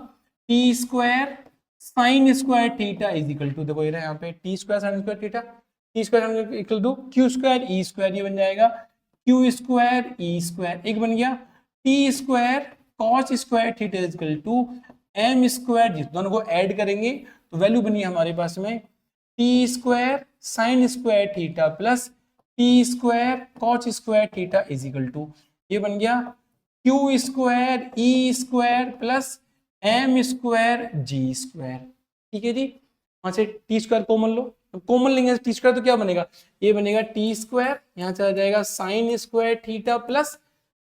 T square sine square theta is equal to, देखो ये रहा यहाँ पे T square sine square theta, T square equal to Q square E square, ये बन जाएगा क्यू स्क्वायर ई स्क्वायर, एक बन गया T square cos square theta is equal to M square G. दोनों को ऐड करेंगे तो वैल्यू बनी हमारे पास में T square sine square theta plus T square cos square theta is equal to, ये बन गया Q square E square plus M square G square. ठीक है जी, वहां से टी स्क्वायर कॉमन लो, कॉमन लेंगे टी स्क्वायर तो क्या बनेगा, ये बनेगा टी स्क्वायर, यहाँ चला जाएगा sine square theta plus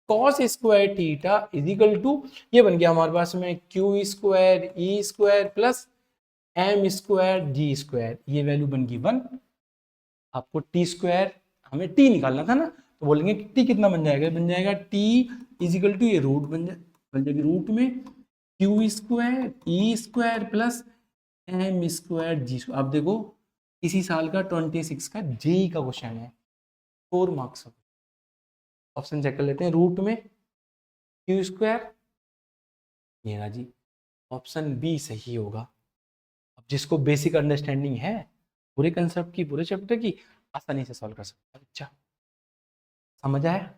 cos square theta is equal to, ये बन गया हमारे पास में Q square E square plus M square G square, ये वैल्यू बन गई 1। आपको टी स्क्वायर हमें टी निकालना था ना, तो बोलेंगे कि टी कितना बन जाएगा, बन जाएगा टी इज इक्वल टू, ये रूट बन जाएगी रूट में Q square E square plus M square G square. आप देखो इसी साल का 26 का जेई का क्वेश्चन है, 4 मार्क्स। ऑप्शन चेक कर लेते हैं, रूट में क्यू स्क्वायर, ये रहा जी, ऑप्शन बी सही होगा। अब जिसको बेसिक अंडरस्टैंडिंग है पूरे कंसेप्ट की, पूरे चैप्टर की, आसानी से सॉल्व कर सकता है। अच्छा समझ आया?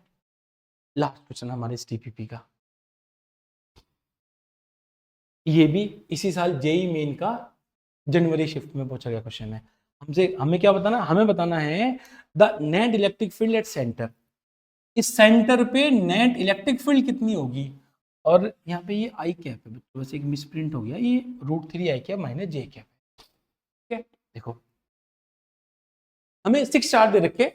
लास्ट क्वेश्चन हमारे इस टीपीपी का, ये भी इसी साल जेई मेन का जनवरी शिफ्ट में पूछा गया क्वेश्चन है। हमें क्या बताना, हमें बताना है the net electric field at centre, इस सेंटर पे नेट इलेक्ट्रिक फील्ड कितनी होगी। और यहाँ पे ये आई कैप है, बस एक मिसप्रिंट हो गया, ये √3 आई कैप माइनस जे कैप। ठीक है, देखो हमें 6 चार्ज दे रखे,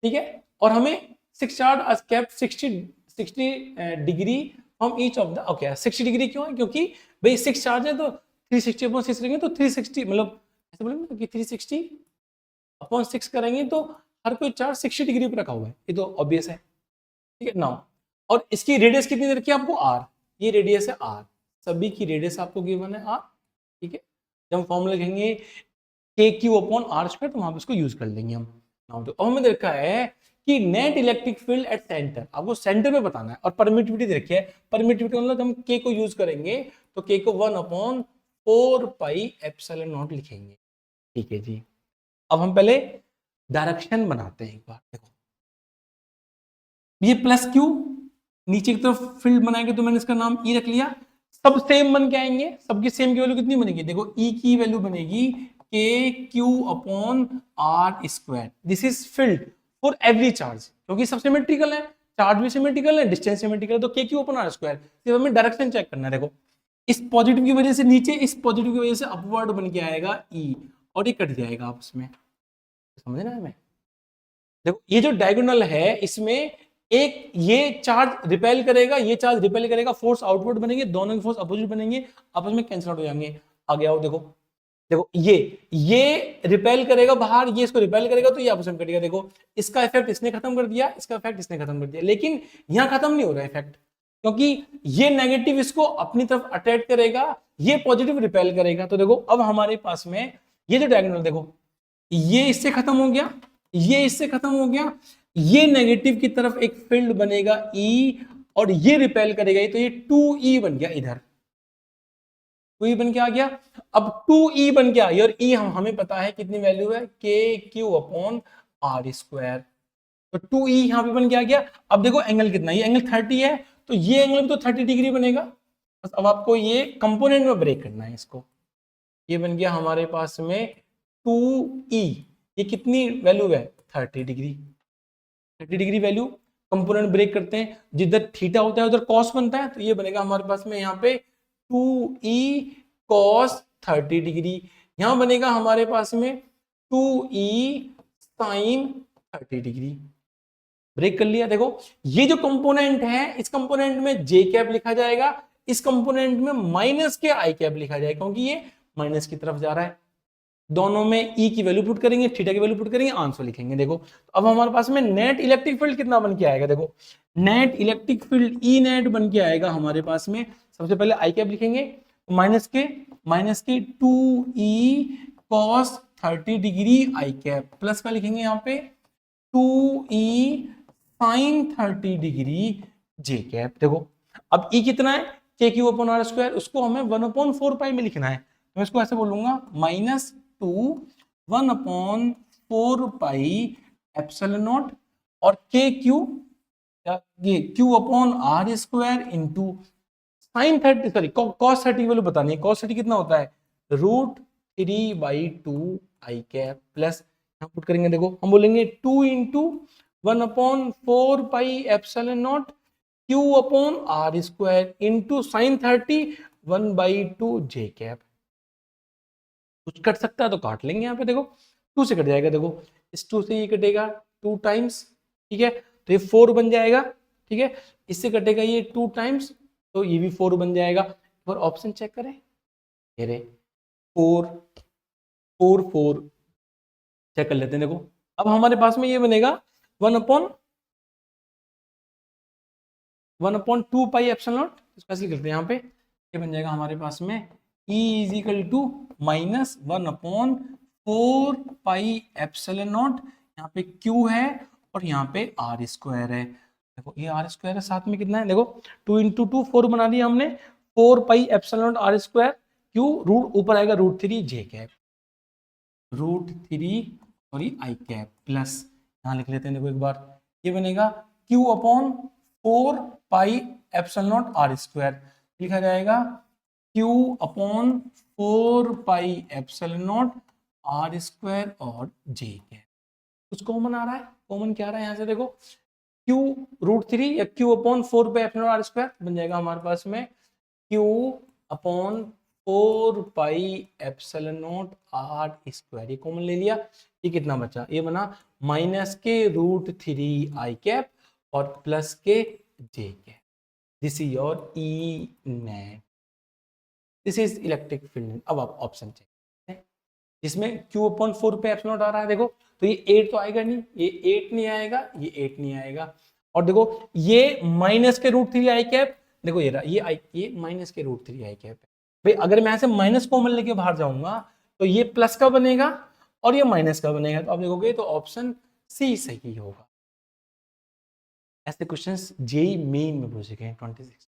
ठीक है, और हमें 6 charge cap 60 degree from each of the, okay 60 degree क्यों है, क्योंकि भाई 6 चार्ज है तो 360/6 करेंगे तो 360, मतलब ऐसे बोलेंगे कि 360/6 करेंगे तो हर कोई चार्ज 60 डिग्री पर रखा हुआ है, ये तो ऑब्वियस है। ठीक है नाउ, और इसकी रेडियस कितनी दे रखी है आपको, आर, ये रेडियस है आर, सभी की रेडियस आपको गिवन है आर। ठीक है, जब हम फॉर्मूला लिखेंगे KQ/r² तो वहां पे उसको यूज कर लेंगे हम। नाउ तो हमें देखा है कि net electric field at centre, आपको सेंटर में बताना है, और परमिटिविटी दे रखी है। परमिटिविटी मतलब हम K को यूज करेंगे तो K को 1/4πε0 लिखेंगे। ठीक है जी, अब हम पहले डायरेक्शन बनाते हैं एक बार। देखो ये प्लस क्यू, नीचे की तरफ फील्ड बनाएंगे तो मैंने इसका नाम ई रख लिया। सब सेम बन के आएंगे, सबकी सेम की वैल्यू कितनी बनेगी, देखो ई की वैल्यू बनेगी KQ/r²। This is field for every charge, क्योंकि सब सिमेट्रिकल है, चार्ज भी सिमेट्रिकल है, डिस्टेंस सिमेट्रिकल है, तो KQ/r²। सिर्फ हमें डायरेक्शन चेक करना है। देखो इस पॉजिटिव की वजह से नीचे, इस पॉजिटिव की वजह से अपवर्ड बन के आएगा ई, और ये कट जाएगा आपस में, समझ ना हमें। देखो ये जो डायगोनल है इसमें एक ये चार्ज रिपेल करेगा, ये चार्ज रिपेल करेगा, फोर्स आउटवर्ड बनेंगे, दोनों के फोर्स अपोजिट बनेंगे, आपस में कैंसिल आउट हो जाएंगे। आगे आओ, देखो देखो ये रिपेल करेगा बाहर, ये इसको रिपेल करेगा तो ये आपस में कटेगा। देखो इसका इफेक्ट इसने खत्म कर दिया, इसका इफेक्ट इसने खत्म कर दिया, लेकिन यहाँ खत्म नहीं हो रहा इफेक्ट, क्योंकि ये नेगेटिव इसको अपनी तरफ अट्रैक्ट करेगा, ये पॉजिटिव रिपेल करेगा। तो देखो अब हमारे पास में ये जो डायगोनल, देखो ये इससे खत्म हो गया, ये इससे खत्म हो गया, ये नेगेटिव की तरफ एक फील्ड बनेगा E, और ये रिपेल करेगा, तो ये 2E बन गया, इधर 2E बन के आ गया। अब 2E बन के आई, और E हमें पता है कितनी वैल्यू है, KQ/r²। तो 2E यहां पे बन के आ गया। अब देखो एंगल कितना, ये एंगल 30 है, तो ये एंगल भी तो 30 डिग्री बनेगा। बस अब आपको ये कंपोनेंट में ब्रेक करना है इसको। ये बन गया हमारे पास में 2E, ये कितनी वैल्यू है, 30 degree. 30 degree value, component break करते हैं, जिधर थीटा होता है उधर कॉस बनता है, तो ये बनेगा हमारे पास में यहाँ पे 2e cos 30 डिग्री, यहां बनेगा हमारे पास में 2e sin 30 डिग्री। ब्रेक कर लिया। देखो ये जो कंपोनेंट है इस कंपोनेंट में जे कैप लिखा जाएगा, इस कंपोनेंट में माइनस के आई कैप लिखा जाएगा, क्योंकि ये माइनस की तरफ जा रहा है। दोनों में ई की वैल्यू पुट करेंगे, थीटा की वैल्यू पुट करेंगे, आंसर लिखेंगे। देखो अब हमारे पास में नेट इलेक्ट्रिक फील्ड कितना बन के आएगा, देखो net electric field E net बन के आएगा हमारे पास में। सबसे पहले आई कैप लिखेंगे, माइनस के 2e cos 30 degree I cap, plus का लिखेंगे यहाँ पे 2e sin 30 डिग्री जे कैप। देखो अब e कितना है, के क्यू अपॉन आर स्क्वायर, उसको हमें 1/4 पाई में लिखना है, तो मैं इसको ऐसे बोलूंगा -2 1/4 पाई एप्सिलॉन नॉट, और के क्यू ये Q upon R square into sine 30 sorry cos 30 value बतानी है, कॉस 30 कितना होता है √3/2 आई कैप, प्लस यहाँ पुट करेंगे। देखो हम बोलेंगे 2 into 1/4 pi epsilon naught Q upon R square into sine 30 1/2 j cap. कुछ कट सकता है तो काट लेंगे, यहाँ पे देखो 2 से कट जाएगा, देखो इस 2 से ये कटेगा 2 टाइम्स, ठीक है, तो ये 4 बन जाएगा, ठीक है, इससे कटेगा ये 2 टाइम्स, तो ये भी 4 बन जाएगा। और ऑप्शन चेक करें, ये रे 4 4 4 चेक कर लेते हैं। देखो अब हमारे पास में ये बनेगा 1/2 पाई एप्सिलॉन नॉट, इसको ऐसे लिखते हैं यहाँ पे, ये बन जाएगा हमारे पास में E is equal to -1/4 pi epsilon naught, यहाँ पे Q है और यहाँ पे आर स्क्वायर है। देखो ये आर स्क्वायर है, साथ में कितना है, देखो 2 इंटू 2 4 बना दिया हमने, 4 pi epsilon naught R square, Q root ऊपर आएगा √3 जे कैप, √3 और ये आई कैप, प्लस यहाँ लिख लेते हैं। देखो एक बार ये बनेगा Q upon 4 pi epsilon naught R square, लिखा जाएगा Q upon 4 pi epsilon naught R square और जे कैप। कुछ कॉमन आ रहा है, कॉमन क्या आ रहा है यहाँ से, देखो Q √3 या Q upon 4 pi epsilon R square बन जाएगा हमारे पास में Q upon 4 pi epsilon naught R square, ये कॉमन ले लिया, ये कितना बचा, ये बना माइनस के √3 आई कैप और plus K J cap. This is your E net, this is electric field. अब आप ऑप्शन चेक करें, जिसमें Q अपॉन 4 पे एप्सिलॉन नॉट आ रहा है, देखो तो ये 8 तो आएगा नहीं, ये 8 नहीं आएगा, ये 8 नहीं आएगा, और देखो ये माइनस के √3 आई कैप, देखो ये रहा, ये माइनस के √3 आई कैप है भाई। अगर मैं ऐसे माइनस कॉमन लेके बाहर जाऊंगा तो ये प्लस का बनेगा और ये माइनस का बनेगा, तो आप देखोगे तो ऑप्शन सी सही होगा। ऐसे क्वेश्चंस जेई मेन में पूछे गए 26,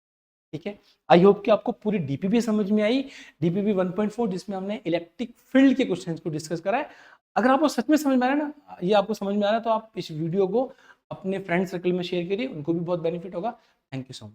ठीक है। आई होप कि आपको पूरी डीपीपी समझ में आई, डीपीपी 1.4 जिसमें हमने इलेक्ट्रिक फील्ड के क्वेश्चंस को डिस्कस करा है। अगर आपको सच में समझ में आ रहा है ना, ये आपको समझ में आ रहा है, तो आप इस वीडियो को अपने फ्रेंड सर्कल में शेयर करिए, उनको भी बहुत बेनिफिट होगा। Thank you so much.